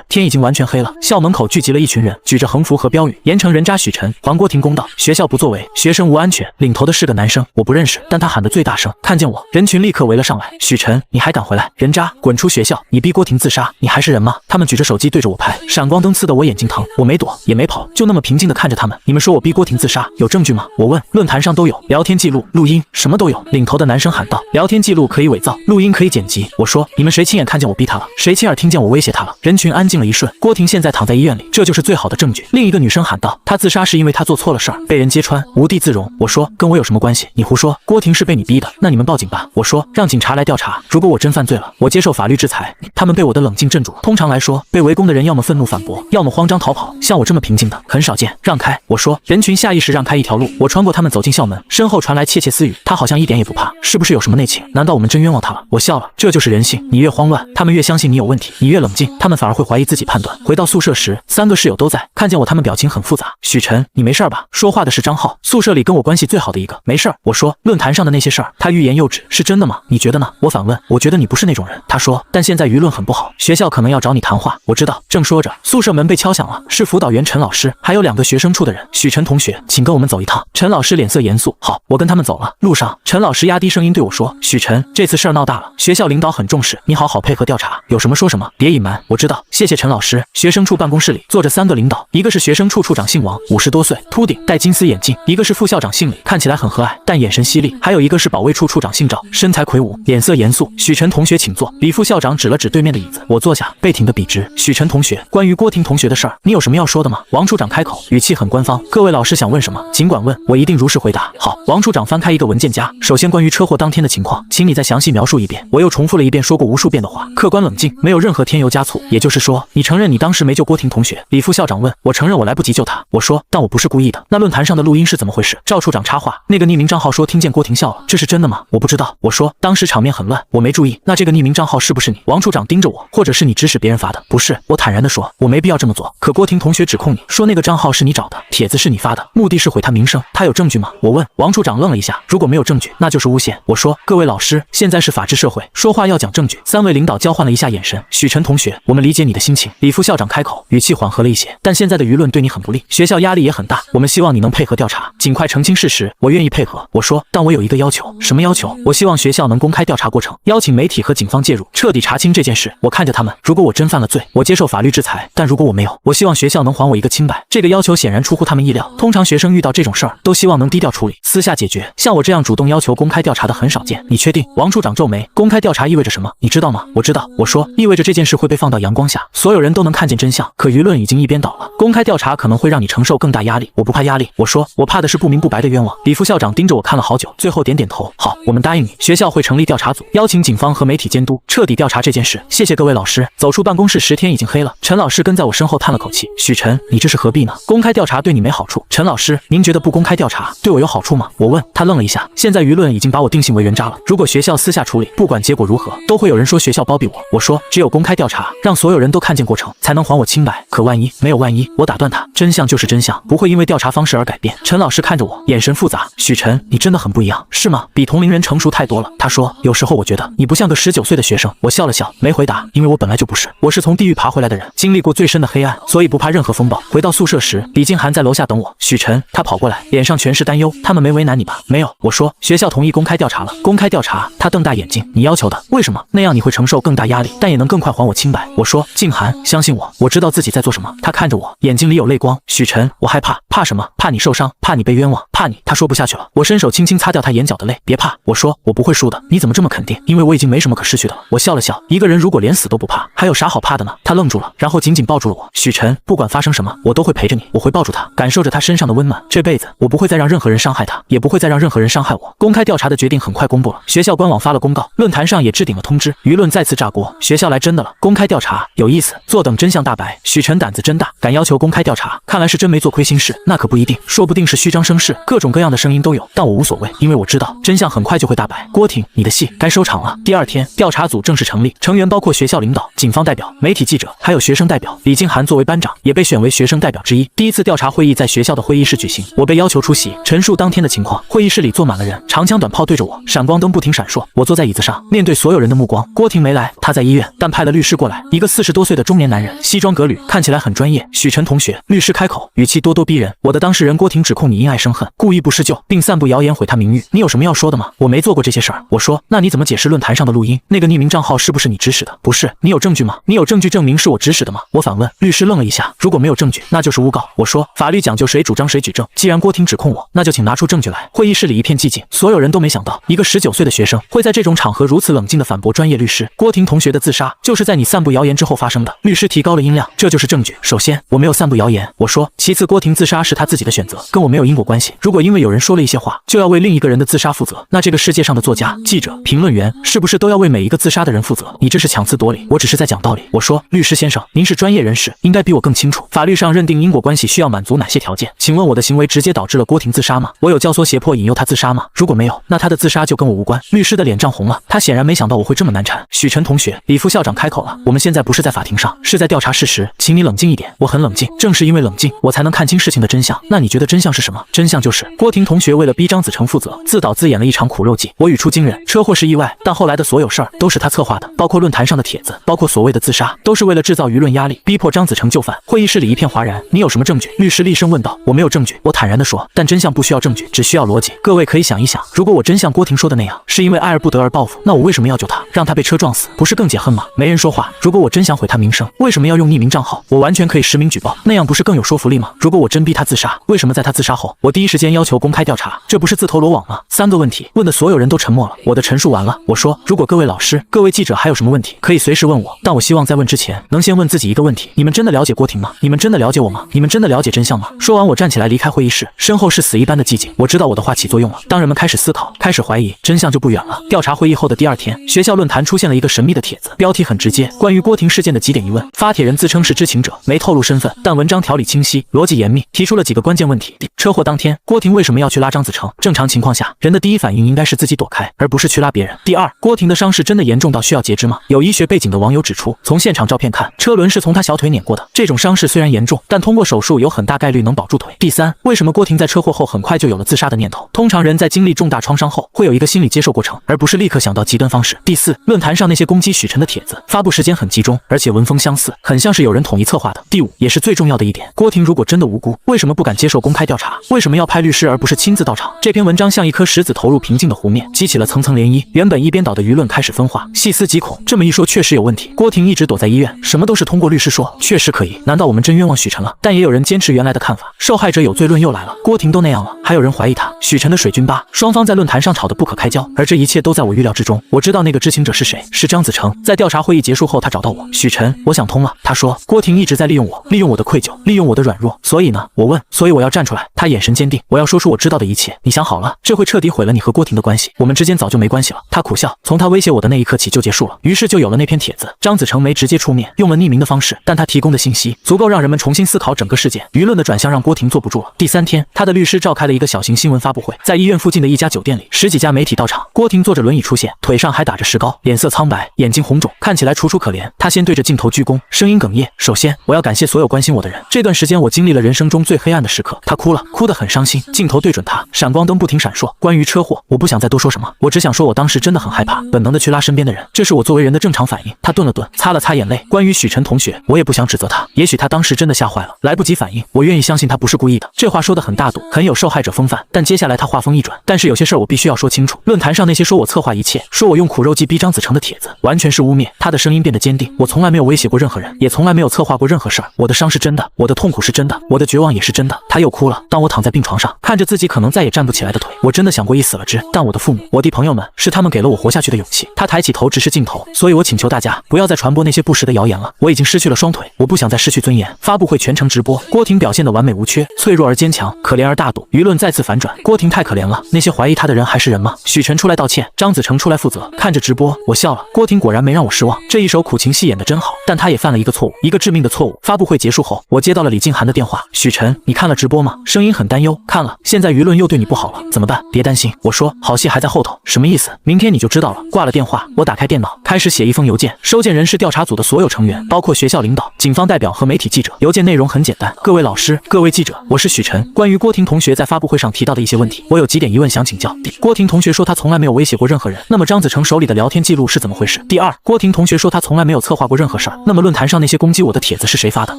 天已经完全黑了，校门口聚集了一群人，举着横幅和标语，严惩人渣许晨，还郭婷公道，学校不作为，学生无安全。领头的是个男生，我不认识，但他喊得最大声。看见我，人群立刻围了上来。许晨，你还敢回来？人渣，滚出学校！你逼郭婷自杀，你还是人吗？他们举着手机对着我拍，闪光灯刺得我眼睛疼。我没躲，也没跑，就那么平静地看着他们。你们说我逼郭婷自杀，有证据吗？我问。论坛上都有，聊天记录、录音，什么都有。领头的男生喊道：聊天记录可以伪造，录音可以剪辑。我说，你们谁亲眼看见我逼他了？谁亲耳听见我威胁他了？人群安静了一瞬。郭婷现在躺在医院里，这就是最好的证据。另一个女生喊道：她自杀是因为她做错了事儿，被人揭穿，无地自容。我说，跟我有什么关系？你胡说，郭婷是被你逼的，那你们报警吧。我说，让警察来调查，如果我真犯罪了，我接受法律制裁。他们被我的冷静镇住。通常来说，被围攻的人要么愤怒反驳，要么慌张逃跑，像我这么平静的很少见。让开！我说。人群下意识让开一条路，我穿过他们走进校门，身后传来窃窃私语。他好像一点也不怕，是不是有什么内情？难道我们真冤枉他了？我笑了，这就是人性。你越慌乱，他们越相信你有问题；你越冷静，他们反而会怀疑自己判断。回到宿舍时，3个室友都在，看见我，他们表情很复杂。许晨，你没事吧？说话的是张浩，宿舍里跟我关系最好的一个。没事儿。我说，论坛上的那些事儿，他欲言又止，是真的吗？你觉得呢？我反问。我觉得你不是那种人。他说，但现在舆论很不好，学校可能要找你谈话。我知道。正说着，宿舍门被敲响了，是辅导员陈老师，还有2个学生处的人。许晨同学，请跟我们走一趟。陈老师脸色严肃。好，我跟他们走了。路上，陈老师压低声音对我说，许晨，这次事儿闹大了，学校领导很重视，你好好配合调查，有什么说什么，别隐瞒。我知道，谢谢陈老师。学生处办公室里坐着3个领导，一个是学生处处长姓王，50多岁，秃顶，戴金丝眼镜；一个是副校长姓李，看起来很和蔼，但眼神犀利，还有一个是保卫处处长姓赵，身材魁梧，脸色严肃。许晨同学请坐。李副校长指了指对面的椅子，我坐下，背挺得笔直。许晨同学，关于郭婷同学的事儿，你有什么要说的吗？王处长开口，语气很官方。各位老师想问什么，尽管问，我一定如实回答。好，王处长翻开一个文件夹，首先关于车祸当天的情况，请你再详细描述一遍。我又重复了一遍说过无数遍的话，客观冷静，没有任何添油加醋。也就是说，你承认你当时没救郭婷同学？李副校长问。我承认我来不及救她。我说，但我不是故意的。那论坛上的录音是怎么回事？赵处长插话，那个匿名账号说听见郭婷笑了，这是真的吗？我不知道。我说，当时场面很乱，我没注意。那这个匿名账号是不是你？王处长盯着我，或者是你指使别人发的？不是。我坦然地说，我没必要这么做。可郭婷同学指控你说那个账号是你找的，帖子是你发的，目的是毁他名声，他有证据吗？我问。王处长愣了一下，如果没有证据，那就是诬陷。我说，各位老师，现在是法治社会，说话要讲证据。三位领导交换了一下眼神。许晨同学，我们理解你的心情。李副校长开口，语气缓和了一些，但现在的舆论对你很不利，学校压力也很大，我们希望你能配合调查，尽快澄清事实。我愿意配合。我说，但我有一个要求。什么要求？我希望学校能公开调查过程，邀请媒体和警方介入，彻底查清这件事。我看着他们，如果我真犯了罪，我接受法律制裁，但如果我没有，我希望学校能还我一个清白。这个要求显然出乎他们意料，通常学生遇到这种事儿都希望能低调处理，私下解决，像我这样主动要求公开调查的很少见。你确定？王处长皱眉，公开调查意味着什么？你知道吗？我知道。我说，意味着这件事会被放到阳光下，所有人都能看见真相。可舆论已经一边倒了，公开调查可能会让你承受更大压力。我不怕压力。我说，我怕的是不明不白的冤枉。李副校长盯着我看了好久，最后点点头。好，我们答应你，学校会成立调查组，邀请警方和媒体监督，彻底调查这件事。谢谢各位老师。走出办公室时天已经黑了，陈老师跟在我身后叹了口气。许晨，你这是何必呢？公开调查对你没好处。陈老师，您觉得不公开调查对我有好处吗？我问。他愣了一下。现在舆论已经把我定性为人渣了，如果学校私下处理，不管结果如何，都会有人说学校包庇我。我说，只有公开调查，让所有人都看见过程，才能还我清白。可万一没有万一，我打断他，真相就是真相，不会因为调查方式而改变。陈老师看着我，眼神复杂。许晨，你真的很不一样，是吗？比同龄人成熟太多了。他说，有时候我觉得你不像个19岁的学生。我笑了笑，没回答，因为我本来就不是，我是从地狱爬回来的人，经历过最深的黑暗，所以不怕任何风暴。回到宿舍时，李静涵在楼下等我。许晨，他跑过来，脸上全是担忧。他们没为难你吧？没有。我说，学校同意公开调查了。公开调查？他瞪大眼睛，你要求的？为什么？那样你会承受更大压力，但也能更快还我清白。我说，静涵，相信我，我知道自己在做什么。他看着我，眼睛里有泪光。许晨，我害怕。怕什么？怕你受伤，怕你被冤枉，怕你。他说不下去了，我伸手轻轻擦掉他眼角的泪。别怕。我说，我不会输的。你怎么这么肯定？因为我已经没什么可失去的了。我笑了笑，一个人如果连死都不怕，还有啥好怕的呢？他愣住了，然后紧紧抱住了我。许晨，不管发生什么，我都会陪着你。我会抱住他，感受着他身上的温暖。这辈子我不会再让任何人伤害他，也不会再让任何人伤害我。公开调查的决定很快公布了，学校官网发了公告，论坛上也置顶了通知，舆论再次炸锅。学校来真的了，公开调查有意思，坐等真相大白。许晨胆子真大，敢要求公开调查，看来是真没做亏心事。那可不一定，说不定是虚张声势，各种各样的声音都有，但我无所谓，因为我知道真相很快就会大白。郭婷，你的戏该收场了。第二天，调查组正式成立，成员包括学校领导、警方代表、媒体记者，还有学生代表。李静涵作为班长，也被选为学生代表之一。第一次调查会议在学校的会议室举行，我被要求出席，陈述当天的情况。会议室里坐满了人，长枪短炮对着我，闪光灯不停闪烁。我坐在椅子上，面对所有人的目光。郭婷没来，她在医院，但派了律师过来，一个40多岁的中年男人，西装革履，看起来很专业。许晨同学，律师开口，语气咄咄逼人。我的当事人郭婷指控你因爱生恨，故意不施救，并散布谣言毁她名誉，你有什么要说的吗？我没做过这些事儿。我说，那你怎么解释论坛上的录音？那个匿名账号是不是你指使的？不是。你有证据吗？你有证据证明是我指使的吗？我反问。律师愣了一下，如果没有证据，那就是诬告。我说，法律讲究谁主张谁举证，既然郭婷指控我，那就请拿出证据来。会议室里一片寂静，所有人都没想到，一个19岁的学生会在这种场合如此冷静地反驳专业律师。郭婷同学的自杀就是在你散布谣言之后发生的。律师提高了音量，这就是证据。首先，我没有散布谣言。我说，其次，郭婷自杀是她自己的选择，跟我没有因果关系。如果因为有人说了一些话，就要为另一个人的自杀负责，那这个世界上的作家、记者、评论员是不是都要为每一个自杀的人负责？你这是强词夺理。我只是在讲道理。我说，律师先生，您是专业人士，应该比我更清楚，法律上认定因果关系需要满足哪些条件。请问我的行为直接导致了郭婷自杀吗？我有教唆胁迫引诱她自杀吗？如果没有，那她的自杀就跟我无关。律师的脸涨红了，他显然没想到我会这么难缠。许晨同学，李副校长开口了，我们现在不是在法庭上，是在调查事实，请你冷静一点。我很冷静，正是因为冷静，我才能看清事情的真相。那你觉得真相是什么？真相就是郭婷同学为了逼张子成负责，自导自演了一场苦肉计。我语出惊人，车祸是意外，但后来的所有事儿都是他策划的，包括论坛上的帖子，包括所谓的自杀，都是为了制造舆论压力，逼迫张子成就范。会议室里一片哗然。你有什么证据？律师厉声问道。我没有证据，我坦然地说，但真相不需要证据，只需要逻辑。各位可以想一想，如果我真像郭婷说的那样，是因为爱而不得而报复，那我为什么要救他，让他被车撞死，不是更解恨吗？没人说话。如果我真想毁他名声，为什么要用匿名账号？我完全可以实名举报，那样不是更有说服力吗？如果我真逼他自杀，为什么在他自杀后，我第一时间要求公开调查？这不是自投罗网吗？3个问题问的所有人都沉默了。我的陈述完了，我说如果各位老师、各位记者还有什么问题，可以随时问我，但我希望在问之前能先问自己一个问题：你们真的了解郭婷吗？你们真的了解我吗？你们真的了解真相吗？说完，我站起来离开会议室，身后是死一般的寂静。我知道我的话起作用了。当人们开始思考，开始怀疑，真相就不远了。调查会议后的第2天，学校论坛出现了一个神秘的帖子，标题很直接，关于郭婷事件的几点疑问。发帖人自称是知情者，没透露身份，但文章条理清晰，逻辑严密，提出了几个关键问题。车祸当天，郭婷为什么要去拉张子成？正常情况下，人的第一反应应该是自己躲开，而不是去拉别人。第二，郭婷的伤势真的严重到需要截肢吗？有医学背景的网友指出，从现场照片看，车轮是从他小腿碾过的，这种伤势虽然严重，但通过手术有很大概率能保住腿。第三，为什么郭婷在车祸后很快就有了自杀的念头？通常人在经历重大创伤后，会有一个心理接受过程，而不是立刻想到极端方式。第四，论坛上那些攻击许晨的帖子，发布时间很集中，而且文风相似，很像是有人统一策划的。第五，也是最重要的一点，郭婷如果真的无辜，为什么不敢接受公开调查？为什么要派律师而不是亲自到场？这篇文章像一颗石子投入平静的湖面，激起了层层涟漪。原本一边倒的舆论开始分化，细思极恐。这么一说，确实有问题。郭婷一直躲在医院，什么都是通过律师说，确实可疑。难道我们真冤枉许晨了？但也有人坚持原来的看法，受害者有罪论又来了。郭婷都那样了，还有人怀疑他。许晨的水军吧，双方在论坛上吵得不可开交，而这一切都在我预料之中。我知道那个知情者是谁，是张子成。在调查会议结束后，他找到我，许晨，我想通了。他说，郭婷一直在利用我，利用我的愧疚，利用我的软弱。所以呢，我问，所以我要站出来。他眼神坚定，我要说出我知道的一切。你想好了，这会彻底毁了你和郭婷的关系，我们之间早就没关系了。他苦笑，从他威胁我的那一刻起就结束了。于是就有了那篇帖子。张子成没直接出面，用了匿名的方式，但他提供的信息足够让人们重新思考整个事件。舆论的转向让郭婷坐不住了。第3天，他的律师召开了一个小型新闻发布会，在医院附近的一家酒店里，10几家媒体到场。郭婷坐着轮椅出现，腿上还打着石膏，脸色苍白，眼睛红肿，看起来楚楚可怜。他先对着镜头鞠躬，声音哽咽：首先，我要感谢所有关心我的人。这段时间我经历了人生中最黑暗的时刻。他哭了，哭得很伤心。镜头对准他，闪光灯不停闪烁。关于车祸，我不想再多说什么，我只想说我当时真的很害怕，本能的去拉身边的人，这是我作为人的正常反应。他顿了顿，擦了擦眼泪。关于许晨同学，我也不想指责他，也许他当时真的吓坏了，来不及反应。我愿意相信他不是故意的。这话说得很大度，很有受害者风范。但接下来他话锋一转，但是有些事儿我必须要说清楚。论坛上那些说我策划一切，说我用苦肉计逼张子成的帖子，完全是污蔑。他的声音变得坚定，我从来没有威胁过任何人，也从来没有策划过任何事儿。我的伤是真的，我的痛苦是真的，我的绝望也是真的。他又哭了。当我躺在病床上，看着自己可能再也站不起来的腿，我真的想过一死了之。但我的父母、我弟朋友们，是他们给了我活下去的勇气。他抬起头直视镜头，所以我请求大家不要再传播那些不实的谣言了。我已经失去了双腿，我不想再失去尊严。发布会全程直播，郭婷表现得完美无缺，脆弱而坚强，可怜而大度。舆论再次反转，郭婷太可怜了，那些怀疑她的人还是人吗？许晨出来道歉，张子成出来负责。看着直播，我笑了。郭婷果然没让我失望，这一手苦情戏演得真好。但她也犯了一个错误，一个致命的错误。发布会结束后，我接到了李静涵的电话。许晨，你看了直播吗？声音很担忧。看了，现在舆论又对你不好了，怎么办？别担心。我说，好戏还在后头。什么意思？明天你就知道了。挂了电话，我打开电脑，开始写一封邮件。收件人是调查组的所有成员，包括学校领导、警方代表和媒体记者。邮件内容很简单：各位老师、各位记者，我是许晨。关于郭婷同学在发布会上提到的一些问题，我有几点疑问想请教。第一，郭婷同学说她从来没有威胁过任何人，那么张子成手里的聊天记录是怎么回事？第二，郭婷同学说她从来没有策划过任何事儿，那么论坛上那些攻击我的帖子是谁发的？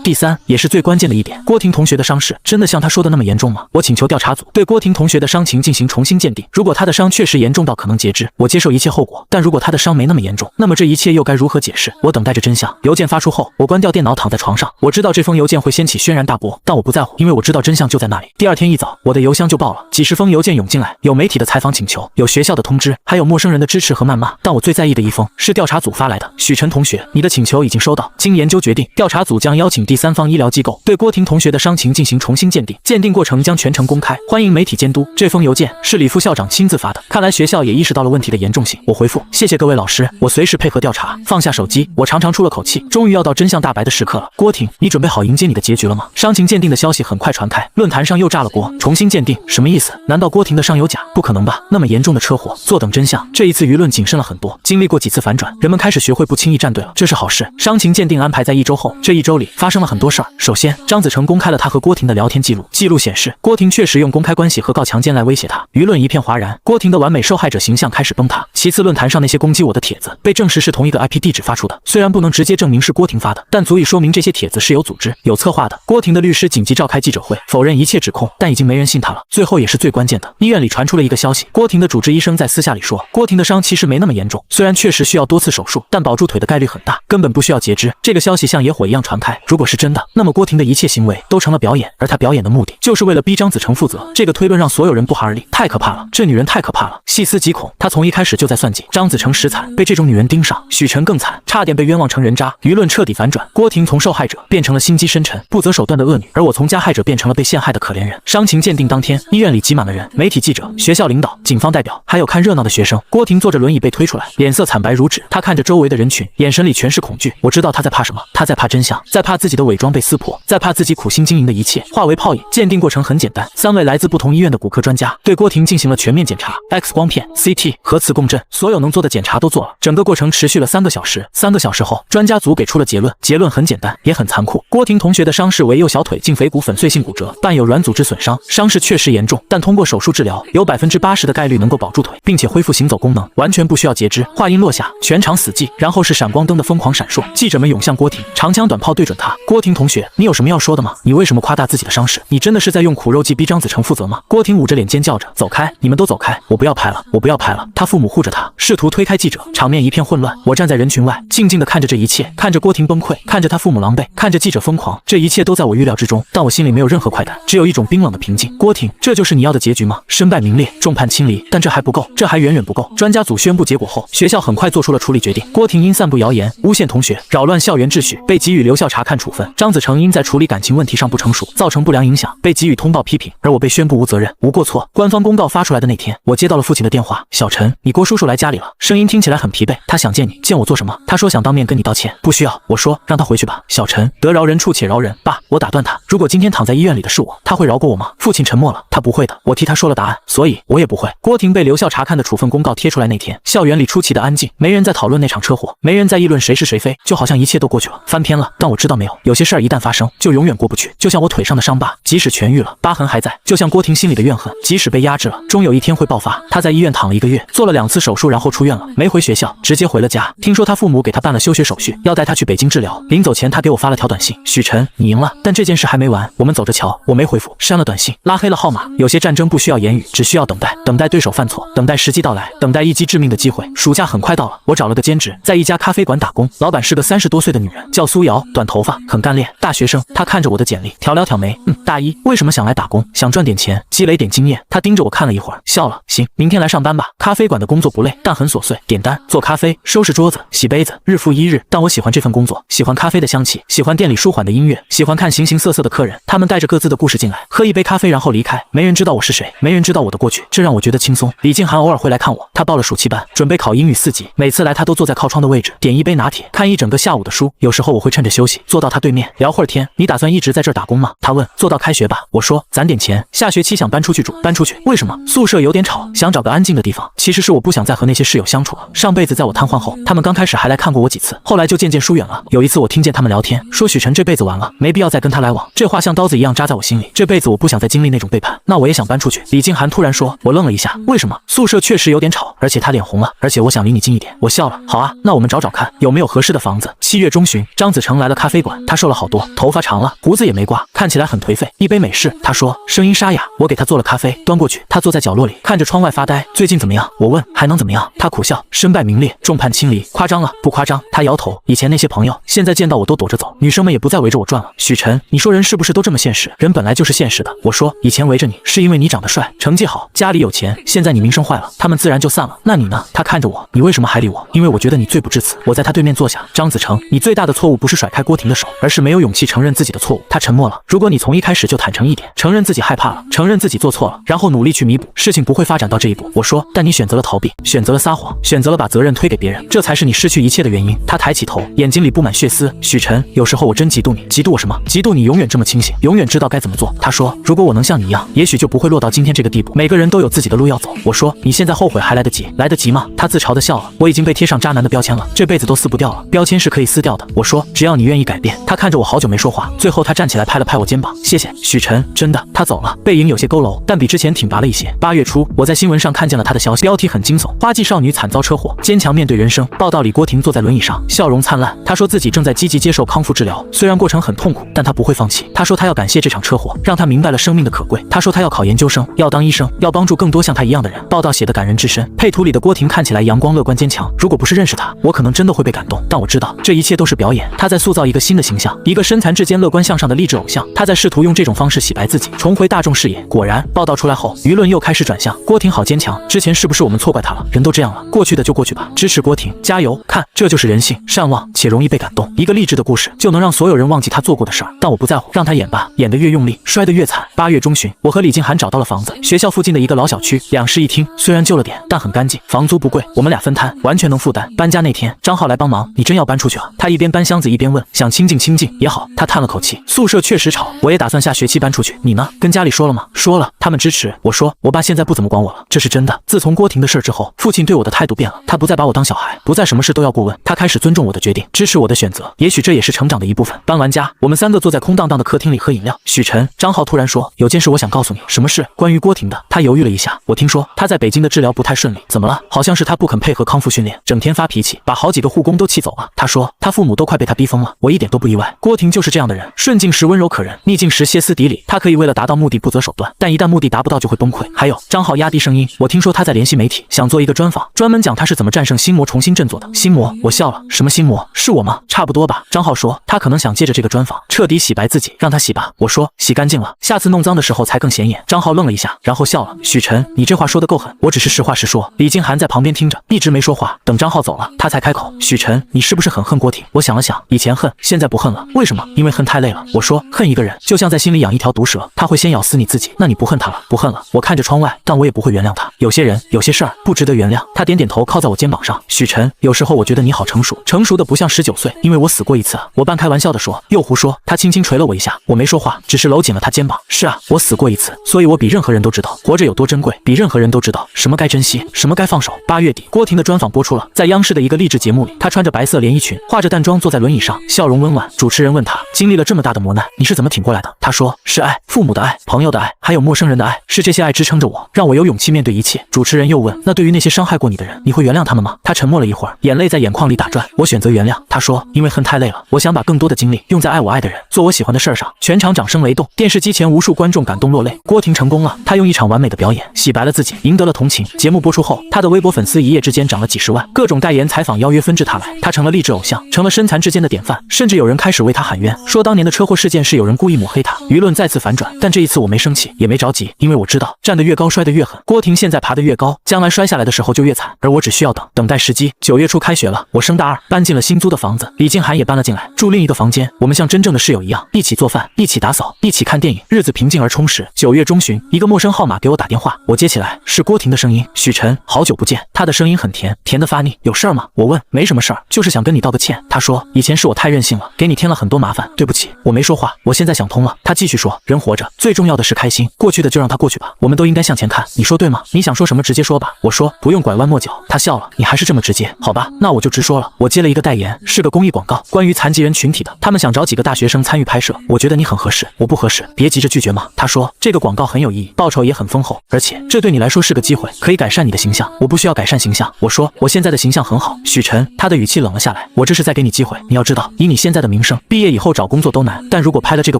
第三，也是最关键的一点，郭婷同学的伤势真的像她说的那么严重吗？我请求调查组对郭婷同学的伤情进行重新鉴定，如果她的伤确实严重到可能截肢，我接受一切后果，但如果她的伤没那么严重，那么这一切又该如何解释？我等待着真相。邮件发出后，我关掉电脑，躺在床上。我知道这封邮件会掀起轩然大波，但我不在乎，因为我知道真相就在那里。第2天一早，我的邮箱就爆了，几十封邮件涌进来，有媒体的采访请求，有学校的通知，还有陌生人的支持和谩骂。但我最在意的一封是调查组发来的。许晨同学，你的请求已经收到，经研究决定，调查组将邀请第3方医疗机构对郭婷同学的伤情进行重新鉴定，鉴定过程将全程公开，欢迎媒体监督。这封邮件是李副校长亲自发的，看来学校也意识到了问题的严重性。我回复：谢谢各位老师，我随时配合调查。放下手机，我长长出了口气，终于要到真相大白的时刻了。郭婷，你准备好迎接你的结局了吗？伤情鉴定的消息很快传开，论坛上又炸了锅。重新鉴定什么意思？难道郭婷的伤有假？不可能吧，那么严重的车祸，坐等真相。这一次舆论谨慎了很多，经历过几次反转，人们开始学会不轻易站队了，这是好事。伤情鉴定安排在1周后，这1周里发生了很多事儿。首先，张子成公开了他和郭婷的聊天记录，记录显示郭婷确实用公开关系和告强奸来威胁他，舆论一片哗然，郭婷的完美受害者形象开始崩塌。其次，论坛上那些攻击我的帖子被证实是同一个 IP 地址发出的，虽然不能直接证明是郭婷发的，但足以说明这些帖子是有组织、有策划的。郭婷的律师紧急召开记者会，否认一切指控，但已经没人信他了。最后也是最关键的，医院里传出了一个消息，郭婷的主治医生在私下里说，郭婷的伤其实没那么严重，虽然确实需要多次手术，但保住腿的概率很大，根本不需要截肢。这个消息像野火一样传开，如果是真的，那么郭婷的一切行为都成了表演，而他表演的目的就是为了逼张子成负责。这个推论让所有人人不寒而栗，太可怕了，这女人太可怕了。细思极恐，她从一开始就在算计。张子成实惨，被这种女人盯上；许晨更惨，差点被冤枉成人渣。舆论彻底反转，郭婷从受害者变成了心机深沉、不择手段的恶女，而我从加害者变成了被陷害的可怜人。伤情鉴定当天，医院里挤满了人，媒体记者、学校领导、警方代表，还有看热闹的学生。郭婷坐着轮椅被推出来，脸色惨白如纸。她看着周围的人群，眼神里全是恐惧。我知道她在怕什么，她在怕真相，在怕自己的伪装被撕破，在怕自己苦心经营的一切化为泡影。鉴定过程很简单，3位来自不同医院的骨科专家对郭婷进行了全面检查 ，X 光片、CT、核磁共振，所有能做的检查都做了。整个过程持续了3个小时。3个小时后，专家组给出了结论，结论很简单，也很残酷。郭婷同学的伤势为右小腿胫腓骨粉碎性骨折，伴有软组织损伤，伤势确实严重，但通过手术治疗，有80%的概率能够保住腿，并且恢复行走功能，完全不需要截肢。话音落下，全场死寂，然后是闪光灯的疯狂闪烁，记者们涌向郭婷，长枪短炮对准她。郭婷同学，你有什么要说的吗？你为什么夸大自己的伤势？你真的是在用苦肉计逼张子成负责吗？郭婷捂着脸尖叫着，走开，你们都走开，我不要拍了，我不要拍了。他父母护着他，试图推开记者，场面一片混乱。我站在人群外，静静地看着这一切，看着郭婷崩溃，看着他父母狼狈，看着记者疯狂，这一切都在我预料之中，但我心里没有任何快感，只有一种冰冷的平静。郭婷，这就是你要的结局吗？身败名裂，众叛亲离，但这还不够，这还远远不够。专家组宣布结果后，学校很快做出了处理决定。郭婷因散布谣言、诬陷同学、扰乱校园秩序，被给予留校察看处分。张子成因在处理感情问题上不成熟，造成不良影响，被给予通报批评，而我被宣布无责任、无过错。官方公告发出来的那天，我接到了父亲的电话：小陈，你郭叔叔来家里了，声音听起来很疲惫，他想见你，见我做什么？他说想当面跟你道歉。不需要，我说让他回去吧。小陈，得饶人处且饶人。爸，我打断他，如果今天躺在医院里的是我，他会饶过我吗？父亲沉默了，他不会的，我替他说了答案，所以我也不会。郭婷被留校查看的处分公告贴出来那天，校园里出奇的安静，没人在讨论那场车祸，没人在议论谁是谁非，就好像一切都过去了，翻篇了。但我知道没有，有些事儿一旦发生，就永远过不去。就像我腿上的伤疤，即使痊愈了，疤痕还在；就像郭婷心里的怨恨，即使被压制了，终有一天会爆发。他在医院躺了1个月，做了2次手术，然后出院了，没回学校，直接回了家。听说他父母给他办了休学手续，要带他去北京治疗。临走前，他给我发了条短信：许晨，你赢了，但这件事还没完，我们走着瞧。我没回复，删了短信，拉黑了号码。有些战争不需要言语，只需要等待，等待对手犯错，等待时机到来，等待一击致命的机会。暑假很快到了，我找了个兼职，在一家咖啡馆打工，老板是个30多岁的女人，叫苏瑶，短头发，很干练，大学生。她看着我的简历，挑了挑眉，大一，为什么想来打工？想赚点钱，积累点经验。她盯着我看了一会儿，笑了，行，明天来上班吧。咖啡馆的工作不累，但很琐碎，点单、做咖啡、收拾桌子、洗杯子，日复一日。但我喜欢这份工作，喜欢咖啡的香气，喜欢店里舒缓的音乐，喜欢看形形色色的客人，他们带着各自的故事进来，喝一杯咖啡然后离开，没人知道我是谁，没人知道我的过去，这让我觉得轻松。李静涵偶尔会来看我，她报了暑期班，准备考英语4级，每次来她都坐在靠窗的位置，点一杯拿铁，看一整个下午的书。有时候我会趁着休息坐到她对面聊会儿天。你打算一直在这儿打工吗？她问。做到开学吧。我说攒点钱，下学期想搬出去住。搬出去？为什么？宿舍有点吵，想找个安静的地方。其实是我不想再和那些室友相处了。上辈子在我瘫痪后，他们刚开始还来看过我几次，后来就渐渐疏远了。有一次我听见他们聊天，说许晨这辈子完了，没必要再跟他来往。这话像刀子一样扎在我心里，这辈子我不想再经历那种背叛。那我也想搬出去。李静涵突然说。我愣了一下，为什么？宿舍确实有点吵，而且他脸红了，而且我想离你近一点。我笑了，好啊，那我们找找看有没有合适的房子。7月中旬，张子成来了咖啡馆，他瘦了好多，头发长了，胡子也没刮，看起来很颓废。一杯美式，他说，声音沙哑。我给他做了咖啡，端过去，他坐在角落里，看着窗外发呆。最近怎么样？我问。还能怎么样？他苦笑，身败名裂，众叛亲离。夸张了？不夸张。他摇头。以前那些朋友，现在见到我都躲着走，女生们也不再围着我转了。许晨，你说人是不是都这么现实？人本来就是现实的。我说，以前围着你是因为你长得帅，成绩好，家里有钱，现在你名声坏了，他们自然就散了。那你呢？他看着我，你为什么还理我？因为我觉得你罪不至此。我在他对面坐下。张子成，你最大的错误不是甩开郭婷的手，而是没有勇气承认自己的错误。他沉默了。如果你从一开始就坦诚一点，承认自己害怕了，承认自己做错了，然后努力去弥补，事情不会发展到这一步。我说，但你选择了逃避，选择了撒谎，选择了把责任推给别人，这才是你失去一切的原因。他抬起头，眼睛里布满血丝。许晨，有时候我真嫉妒你。嫉妒我什么？嫉妒你永远这么清醒，永远知道该怎么做。他说，如果我能像你一样，也许就不会落到今天这个地步。每个人都有自己的路要走。我说，你现在后悔还来得及？来得及吗？他自嘲地笑了。我已经被贴上渣男的标签了，这辈子都撕不掉了。标签是可以撕掉的。我说，只要你愿意改变。他看着我好久没说话，最后他站起来拍了拍我肩膀，谢谢许晨，真的。他走了，背影有些佝偻，但比之前挺拔了一些。8月初，我在新闻上看见了他的消息，标题很惊悚，花季少女惨遭车祸，坚强面对人生。报道里郭婷坐在轮椅上，笑容灿烂。她说自己正在积极接受康复治疗，虽然过程很痛苦，但她不会放弃。她说她要感谢这场车祸，让她明白了生命的可贵。她说她要考研究生，要当医生，要帮助更多像她一样的人。报道写得感人至深，配图里的郭婷看起来阳光乐观坚强。如果不是认识她，我可能真的会被感动。但我知道这一切都是表演，她在塑造一个新的形象，一个身残志坚、乐观向上的励志偶像。她在试图用这种方式洗白自己，重回大众视野。果然，报报道出来后，舆论又开始转向郭婷好坚强，之前是不是我们错怪她了？人都这样了，过去的就过去吧，支持郭婷，加油！看，这就是人性，善忘且容易被感动。一个励志的故事就能让所有人忘记他做过的事儿，但我不在乎，让他演吧，演得越用力，摔得越惨。8月中旬，我和李静涵找到了房子，学校附近的一个老小区，两室一厅，虽然旧了点，但很干净，房租不贵，我们俩分摊，完全能负担。搬家那天，张浩来帮忙，你真要搬出去啊？他一边搬箱子一边问，想清静清静也好。他叹了口气，宿舍确实吵，我也打算下学期搬出去。你呢？跟家里说了吗？说了，他们支持。我说，我爸现在不怎么管我了，这是真的。自从郭婷的事之后，父亲对我的态度变了，他不再把我当小孩，不再什么事都要过问，他开始尊重我的决定，支持我的选择。也许这也是成长的一部分。搬完家，我们3个坐在空荡荡的客厅里喝饮料。许晨、张浩突然说，有件事我想告诉你。什么事？关于郭婷的。他犹豫了一下，我听说他在北京的治疗不太顺利，怎么了？好像是他不肯配合康复训练，整天发脾气，把好几个护工都气走了。他说他父母都快被他逼疯了。我一点都不意外，郭婷就是这样的人，顺境时温柔可人，逆境时歇斯底里。他可以为了达到目的不择手段，但一旦目的达不到就会崩溃。还有，张浩压低声音，我听说他在联系媒体，想做一个专访，专门讲他是怎么战胜心魔重新振作的。心魔？我笑了，什么心魔？是我吗？差不多吧。张浩说他可能想借着这个专访彻底洗白自己，让他洗吧。我说洗干净了，下次弄脏的时候才更显眼。张浩愣了一下，然后笑了。许晨，你这话说得够狠，我只是实话实说。李静涵在旁边听着，一直没说话，等张浩走了，他才开口。许晨，你是不是很恨郭婷？我想了想，以前恨，现在不恨了。为什么？因为恨太累了。我说，恨一个人就像在心里养一条毒蛇，他会先咬死你自己。那你不恨他了？不恨了。我看着窗外，但我也不会原谅他。有些人，有些事儿不值得原谅。他点点头，靠在我肩膀上。许晨，有时候我觉得你好成熟，成熟的不像19岁，因为我死过一次。我半开玩笑的说，又胡说。他轻轻捶了我一下，我没说话，只是搂紧了他肩膀。是啊，我死过一次，所以我比任何人都知道活着有多珍贵，比任何人都知道什么该珍惜，什么该放手。8月底，郭婷的专访播出了，在央视的一个励志节目里，她穿着白色连衣裙，化着淡妆，坐在轮椅上，笑容温婉。主持人问她，经历了这么大的磨难，你是怎么挺过来的？她说，是爱，父母的爱，朋友的爱，还有陌生人的爱，是这些爱支撑着我，让我有勇气面对一切。主持人又问，那对于那些伤害过你的人，你会原谅他们吗？她沉默了一会儿，眼泪在眼眶里打转。我选择原谅。她说，因为恨太累了，我想把更多的精力用在爱我爱的人，做我喜欢的事儿上。全场掌声雷动，电视机前无数观众感动落泪。郭婷成功了，她用一场完美的表演洗白了自己，赢得了同情。节目播出后，她的微博粉丝一夜之间涨了几十万，各种代言采访邀约纷至沓来，她成了励志偶像，成了身残志坚的典范，甚至有人开始为她喊冤，说当年的车祸事件是有人故意抹黑她。舆论再次反转，但这一次我没生气，也没着急，因为我知道站得越高摔得越狠。郭婷现在爬得越高，将来摔下来的时候就越惨，而我只需要等待时机。9月初开学了，我升大2，搬进了新租的房子，李静涵也搬了进来，住另一个房间。我们像真正的室友一样，一起做饭，一起打扫，一起看电影，日子平静而充实。9月中旬，一个陌生号码给我打电话，我接起来，是郭婷的声音。许晨，好久不见。她的声音很甜，甜得发腻。有事儿吗？我问。没什么事儿，就是想跟你道个歉。她说，以前是我太任性了，给你添了很多麻烦，对不起。我没说话，我现在想通了。她继续说，人活着最重要的是开心，过去的就让它过去吧，我们都应该向前看，你说对吗？你想说什么直接说吧。我说，不用拐弯抹角。她笑了，你还是这么直接，好吧，那我就直说了。我接了一个代言，是个公益广告，关于残疾人群体的，他们想找几个大学生参与拍摄，我觉得你很合适。我不合适，别急着拒绝嘛。她说，这个广告很有意义，报酬也很丰厚，而且这对你来说是个机会，可以改善你的形象。我不需要改善形象。我说，我现在的形象很好。许晨，他的语气冷了下来，我这是在给你机会，你要知道，以你现在的名声，毕业以后找工作都难，但如果拍了这个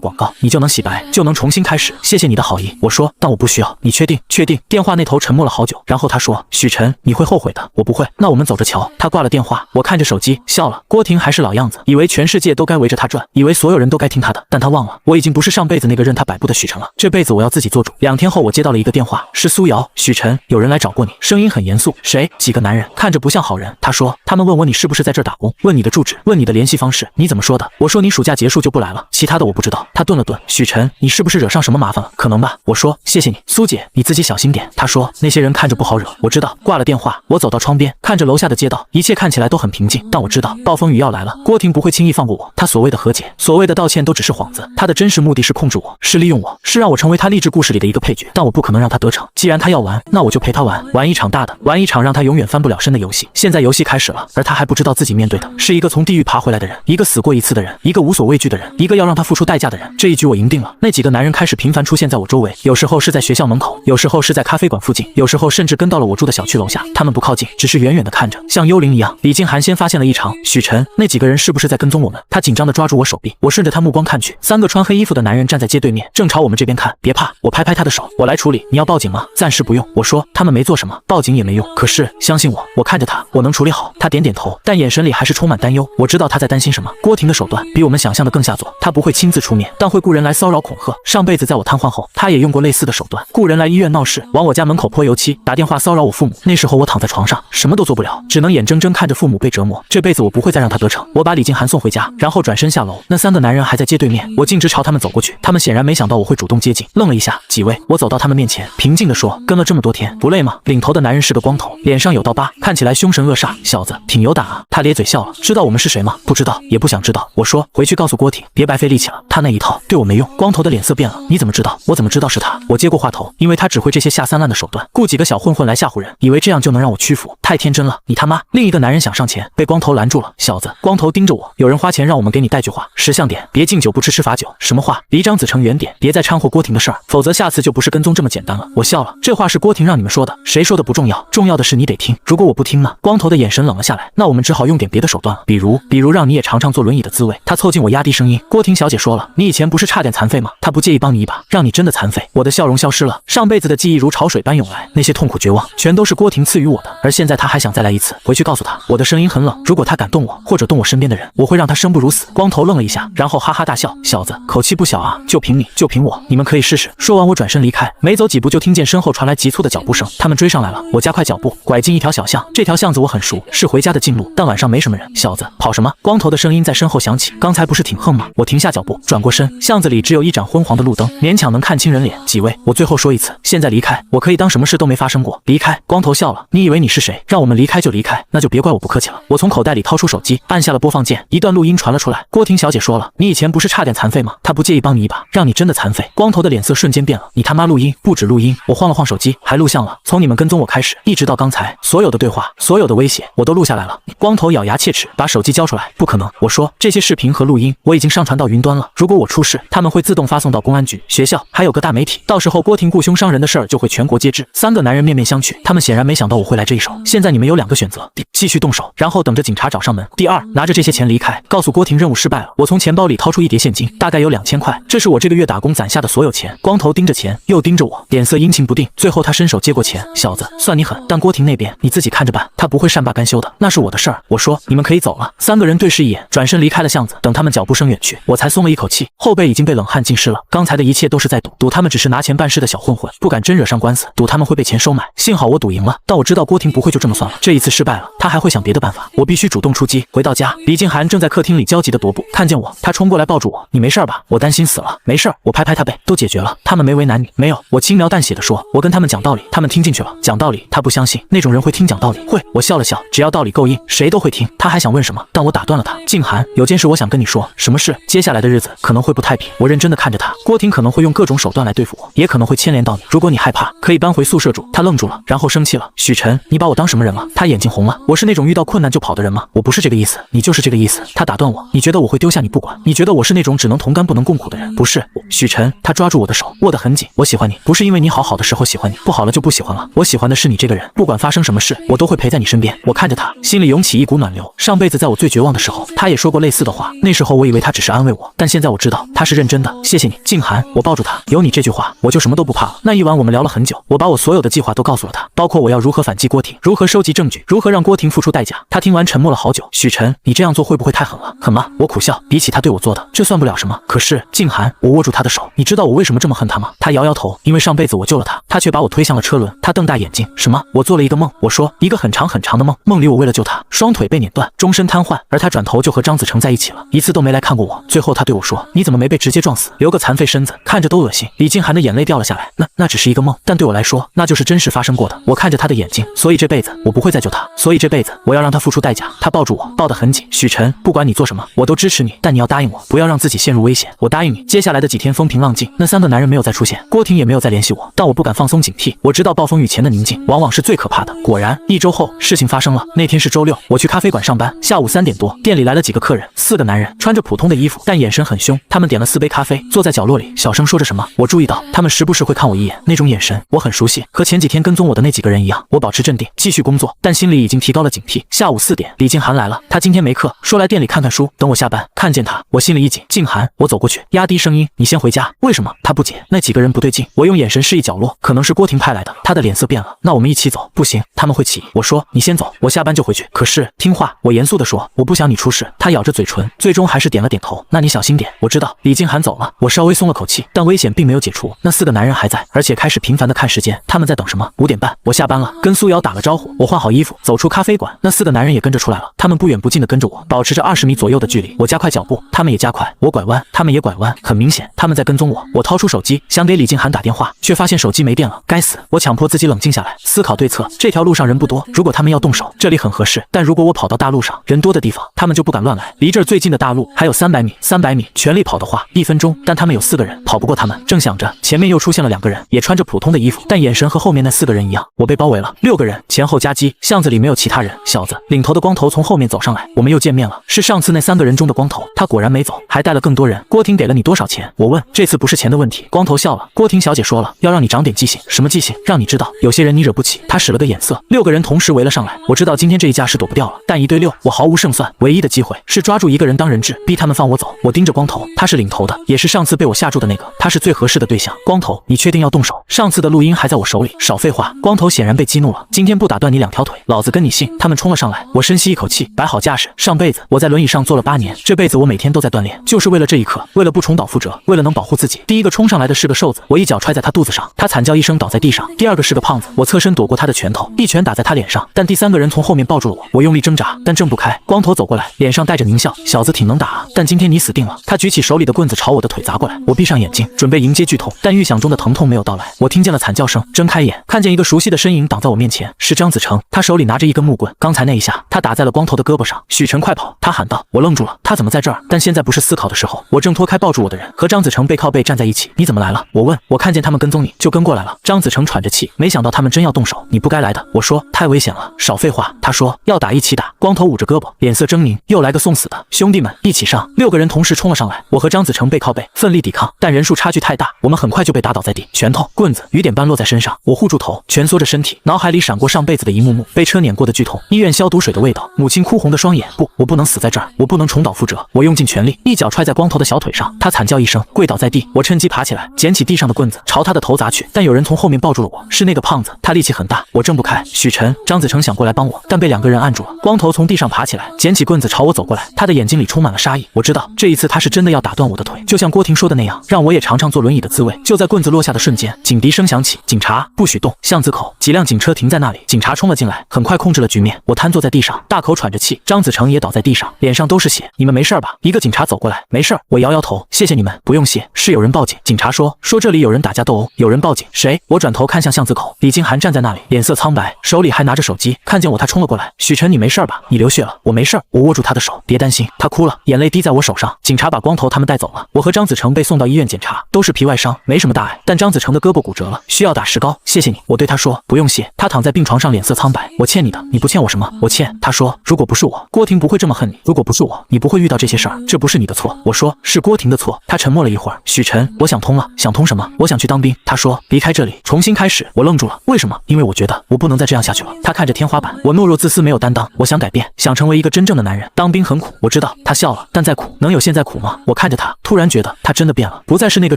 广告，你就能洗白，就能重新开始。谢谢你的好意。我说，但我不需要。你确定？确定。电话那头沉默了好久，然后他说，许晨，你会后悔的。我不会。那我们走着瞧。他挂了电话，我看着手机笑了。郭婷还是老样子，以为全世界都该围着他转，以为所有人都该听他的，但他忘了，我已经不是上辈子那个任他摆布的许晨了，这辈子我要自己做主。2天后，我接到了一个电话，是苏瑶。许晨，有人来找过你，声音很严肃。谁？几个男人，看着不像好人。他说，他们问我你是不是在这儿打工，问你的住址，问你的联系方式，你怎么说的？我说你暑假结束就不来了，其他的我不知道。他顿了顿，许晨，你是不是惹上什么麻烦了？可能吧。我说，谢谢你，苏姐，你自己小心点。他说，那些人看着不好惹。我知道。挂了电话，我走到窗边，看着楼下的街道，一切看起来都很平静，但我知道暴风雨要来了。郭婷不会轻易放过我，她所谓的和解，所谓的道歉都只是幌子，她的真实目的是控制我，是利用我，是让我成为她励志故事里的一个配角。但我不可能让她得逞，既然她要玩，那我就陪她玩，玩一场大的，玩一场让她永远翻不了身的游戏。现在游戏开始了，而她还不知道自己面对的是一个从地狱爬回来的人，一个死过一次的人，一个无所畏惧的人，一个要让她付出代价的人。这一局我赢定了。那几个男人开始频繁出现在我周围，有时候是在学校门口，有时候是在咖啡馆附近，有时候甚至跟到了我住的小区楼下。他们不靠近，只是远远的看着，像幽灵一样。李静涵先发现了异常，许晨，那几个人是不是在跟踪我们？他紧张地抓住我手臂，我顺着他目光看去，3个穿黑衣服的男人站在街对面，正朝我们这边看。别怕，我拍拍他的手，我来处理。你要报警吗？暂时不用。我说，他们没做什么，报警也没用。可是相信我，我看着他，我能处理好。他点点头，但眼神里还是充满担忧。我知道他在担心什么。郭婷的手段比我们想象的更下作，他不会亲自出面，但会雇人来骚扰恐吓。上辈子在我瘫痪后，他也用过类似似的手段，雇人来医院闹事，往我家门口泼油漆，打电话骚扰我父母。那时候我躺在床上，什么都做不了，只能眼睁睁看着父母被折磨。这辈子我不会再让他得逞。我把李静涵送回家，然后转身下楼。那3个男人还在街对面，我径直朝他们走过去。他们显然没想到我会主动接近，愣了一下。几位，我走到他们面前，平静地说：“跟了这么多天，不累吗？”领头的男人是个光头，脸上有刀疤，看起来凶神恶煞。小子挺有胆啊！他咧嘴笑了。知道我们是谁吗？不知道，也不想知道。我说回去告诉郭婷，别白费力气了，他那一套对我没用。光头的脸色变了。你怎么知道？我怎么知道是他？我接过话头，因为他只会这些下三滥的手段，雇几个小混混来吓唬人，以为这样就能让我屈服，太天真了。你他妈！另一个男人想上前，被光头拦住了。小子，光头盯着我，有人花钱让我们给你带句话，识相点，别敬酒不吃吃罚酒。什么话？离张子成远点，别再掺和郭婷的事儿，否则下次就不是跟踪这么简单了。我笑了，这话是郭婷让你们说的，谁说的不重要，重要的是你得听。如果我不听呢？光头的眼神冷了下来，那我们只好用点别的手段了，比如让你也尝尝坐轮椅的滋味。他凑近我压低声音，郭婷小姐说了，你以前不是差点残废吗？他不介意帮你一把，让你真的残废。我的笑容消失了，上辈子的记忆如潮水般涌来，那些痛苦绝望全都是郭婷赐予我的，而现在他还想再来一次。回去告诉他，我的声音很冷，如果他敢动我，或者动我身边的人，我会让他生不如死。光头愣了一下，然后哈哈大笑，小子口气不小啊，就凭你，就凭我，你们可以试试。说完我转身离开，没走几步就听见身后传来急促的脚步声，他们追上来了。我加快脚步，拐进一条小巷，这条巷子我很熟，是回家的近路，但晚上没什么人。小子跑什么？光头的声音在身后响起，刚才不是挺横吗？我停下脚步，转过身，巷子里只有一盏昏黄的路灯，勉强能看清人脸。几位，我最后说一次，现在离开，我可以当什么事都没发生过。离开。光头笑了，你以为你是谁？让我们离开就离开，那就别怪我不客气了。我从口袋里掏出手机，按下了播放键，一段录音传了出来。郭婷小姐说了，你以前不是差点残废吗？她不介意帮你一把，让你真的残废。光头的脸色瞬间变了，你他妈录音？不止录音，我晃了晃手机，还录像了。从你们跟踪我开始，一直到刚才，所有的对话，所有的威胁，我都录下来了。光头咬牙切齿，把手机交出来。不可能，我说这些视频和录音我已经上传到云端了，如果我出事，他们会自动发送到公安局、学校，还有各大媒体，到时候郭婷雇凶伤人的事儿就会全国皆知。3个男人面面相觑，他们显然没想到我会来这一手。现在你们有2个选择：第一，继续动手，然后等着警察找上门；第二，拿着这些钱离开，告诉郭婷任务失败了。我从钱包里掏出一叠现金，大概有2000块，这是我这个月打工攒下的所有钱。光头盯着钱，又盯着我，脸色阴晴不定。最后他伸手接过钱，小子，算你狠，但郭婷那边你自己看着办，他不会善罢甘休的，那是我的事儿。我说你们可以走了。3个人对视一眼，转身离开了巷子。等他们脚步声远去，我才松了一口气，后背已经被冷汗浸湿了。刚才的一切都是在赌他们只是拿钱办事的小混混，不敢真惹上官司，赌他们会被钱收买。幸好我赌赢了，但我知道郭婷不会就这么算了，这一次失败了，他还会想别的办法，我必须主动出击。回到家，李静涵正在客厅里焦急地踱步，看见我，他冲过来抱住我，你没事吧？我担心死了。没事，我拍拍他背，都解决了，他们没为难你。没有，我轻描淡写地说，我跟他们讲道理，他们听进去了。讲道理，他不相信，那种人会听讲道理？会。我笑了笑，只要道理够硬，谁都会听。他还想问什么，但我打断了他。静涵，有件事我想跟你说。什么事？接下来的日子可能会不太平。我认真地看着他，郭婷可能会用各种手段来对付我，也可能会牵连到你。如果你害怕，可以搬回宿舍住。他愣住了，然后生气了。许晨，你把我当什么人了？他眼睛红了。我是那种遇到困难就跑的人吗？我不是这个意思，你就是这个意思。他打断我，你觉得我会丢下你不管？你觉得我是那种只能同甘不能共苦的人？不是。许晨，他抓住我的手，握得很紧。我喜欢你，不是因为你好的时候喜欢你，不好了就不喜欢了。我喜欢的是你这个人，不管发生什么事，我都会陪在你身边。我看着他，心里涌起一股暖流。上辈子在我最绝望的时候，他也说过类似的话，那时候我以为他只是安慰我，但现在我知道他是认真的。谢谢你，静涵。我抱住他，有你这句话，我就什么都不怕了。那一晚我们聊了很久，我把我所有的计划都告诉了他，包括我要如何反击郭婷，如何收集证据，如何让郭婷付出代价。他听完沉默了好久。许晨，你这样做会不会太狠了？狠吗？我苦笑，比起他对我做的，这算不了什么。可是静涵，我握住他的手，你知道我为什么这么恨他吗？他摇摇头，因为上辈子我救了他，他却把我推向了车轮。他瞪大眼睛，什么？我做了一个梦。我说，一个很长很长的梦，梦里我为了救他，双腿被碾断，终身瘫痪，而他转头就和张子成在一起了，一次都没来看过我。最后他对我说，你怎么没被直接撞死，留个残废身子，看着都恶心。李静涵的眼泪掉了下来，那只是一个梦，但对我来说，那就是真实发生过的。我看着他的眼睛，所以这辈子我不会再救他，所以这辈子我要让他付出代价。他抱住我，抱得很紧。许晨，不管你做什么，我都支持你，但你要答应我，不要让自己陷入危险。我答应你。接下来的几天风平浪静，那3个男人没有再出现，郭婷也没有再联系我，但我不敢放松警惕。我知道暴风雨前的宁静往往是最可怕的。果然，1周后事情发生了。那天是周六，我去咖啡馆上班，下午3点多，店里来了几个客人，4个男人，穿着普通的衣服，但眼神很凶。他们点了4杯咖啡，坐在角落里，小声说着什么。我注意到他们时不时会看我一眼，那种眼神我很熟悉，和前几天跟踪我的那几个人一样。我保持镇定，继续工作，但心里已经提高了警惕。下午4点，李静涵来了，她今天没课，说来店里看看书，等我下班。看见她，我心里一紧。静涵，我走过去，压低声音，你先回家。为什么？她不解。那几个人不对劲，我用眼神示意角落，可能是郭婷派来的。她的脸色变了，那我们一起走。不行，他们会起疑。我说你先走，我下班就回去。可是听话，我严肃地说，我不想你出事。她咬着嘴唇，最终还是点了点头。那你小心点。我知道。李静涵走了，我稍微松了口气，但危险并没有解除。那4个男人还在，而且开始频繁的看时间。他们在等什么？5点半，我下班了，跟苏瑶打个招呼，我换好衣服，走出咖啡馆。那4个男人也跟着出来了，他们不远不近的跟着我，保持着20米左右的距离。我加快脚步，他们也加快。我拐弯，他们也拐弯。很明显，他们在跟踪我。我掏出手机，想给李静涵打电话，却发现手机没电了。该死！我强迫自己冷静下来，思考对策。这条路上人不多，如果他们要动手，这里很合适。但如果我跑到大路上，人多的地方，他们就不敢乱来。离这儿最近的大路还有300米，300米，全力跑的话1分钟。但他们有4个人，跑不过他们。正想着，前面又出现了2个人，也穿着普通的衣服，但眼神和后面那4个人一样。我被包围了，6个人，前后夹击，巷子里没有其他人。小子，领头的光头从后面走上来，我们又见面了，是上次那3个人中的光头。他果然没走，还带了更多人。郭婷给了你多少钱？我问。这次不是钱的问题。光头笑了。郭婷小姐说了，要让你长点记性。什么记性？让你知道，有些人你惹不起。他使了个眼色，6个人同时围了上来。我知道今天这一架是躲不掉了，但1对6，我毫无胜算。唯一的机会是抓住1个人当人质，逼他们放我走。我盯着光头，他是领头的，也是上次被我吓住的那个，他是最合适的对象。光头，你确定要动手？上次的录音还在我手里。少废话。光头显然被激怒了，今天不打断你2条腿，老子跟你姓。他们冲了上来，我深吸一口气，摆好架势。上辈子我在轮椅上坐了8年，这辈子我每天都在锻炼，就是为了这一刻，为了不重蹈覆辙，为了能保护自己。第一个冲上来的是个瘦子，我一脚踹在他肚子上，他惨叫一声倒在地上。第2个是个胖子，我侧身躲过他的拳头，一拳打在他脸上。但第3个人从后面抱住了我，我用力挣扎，但挣不开。光头走过来，脸上带着狞笑，小子挺能打啊，但今天你死定了。他举起手里的棍子朝我的腿砸过来，我闭上眼睛准备迎接剧痛，但预想中的疼痛没有到来。我听见了惨叫声，睁开眼看见一个熟悉的身影挡在我面前，是张子成，他手里拿着一根木棍，刚才那一下他打在了光头的胳膊上。许晨快跑，他喊道。我愣住了，他怎么在这儿？但现在不是思考的时候。我正脱开抱住我的人，和张子成背靠背站在一起。你怎么来了？我问。我看见他们跟踪你，就跟过来了。张子成喘着气，没想到他们真要动手，你不该来的。我说太危险了。少废话。他说要打一起打。光头捂着胳膊，脸色狰狞，又来个送死的。兄弟们一起上。6个人同时冲了上来，我和张子成背靠背，奋力抵抗，但人数差距太大，我们很快就被打倒在地，拳头、棍子雨点般落在身上。我护住头，蜷缩着身体，脑海里闪过上辈子的一幕幕，被车碾过的剧痛，医院消毒水的味道，母亲哭红的双眼。不，我不能死在这儿，我不能重蹈覆辙。我用尽全力，一脚踹在光头的小腿上，他惨叫一声，跪倒在地。我趁机爬起来，捡起地上的棍子，朝他的头砸去，但有人从后面抱住了我，是那个胖子，他力气很大，我挣不开。许晨、张子成想过来帮我，但被2个人按住了。光头从地上爬起来，捡起棍子朝我走过来，他的眼睛里充满了杀意。我知道这一次他是真的要打断我的腿，就像郭婷说的那样，让我也尝尝坐轮椅的滋味。就在棍子落下的瞬间，警笛声响起，警察不许动。巷子口几辆警车停在那里，警察冲了进来，很快控制了局面。我瘫坐在地上，大口喘着气，张子成也倒在地上，脸上都是血。你们没事吧？一个警察走过来，没事。我摇摇头，谢谢你们。不用谢，是有人报警。警察说这里有人打架斗殴，有人报警。谁？我转头看向巷子口，李金涵站在那里，脸色苍白，手里还拿着手机。看见我，他冲了过来。许晨，你没事吧？你流血了。我没事。我握住他的手，别担心。他哭了，眼泪滴在我手上。警察把光头他们带走了。我和张子成被送到医院检查，都是皮外伤，没什么大碍，但张子成的胳膊骨折了，需要打石膏。谢谢你。我对他说不用谢。他躺在病床上，脸色苍白。我欠你的。你不欠我什么？我欠。他说如果不是我，郭婷不会这么恨你。如果不是我，你不会遇到这些事儿。这不是你的错。我说是郭婷的错。他沉默了一会儿。许晨，我想通了。想通什么？我想去当兵。他说离开这里，重新开始。我愣住了。为什么？因为我觉得我不能再这样下去了。他看着天花板。我懦弱自私，没有担当。我想改变，想成为一个真正的男人。当兵很苦，我知道。他笑了。但再苦，能有现在苦吗？我看着他，突然觉得他真的变了，不再是那个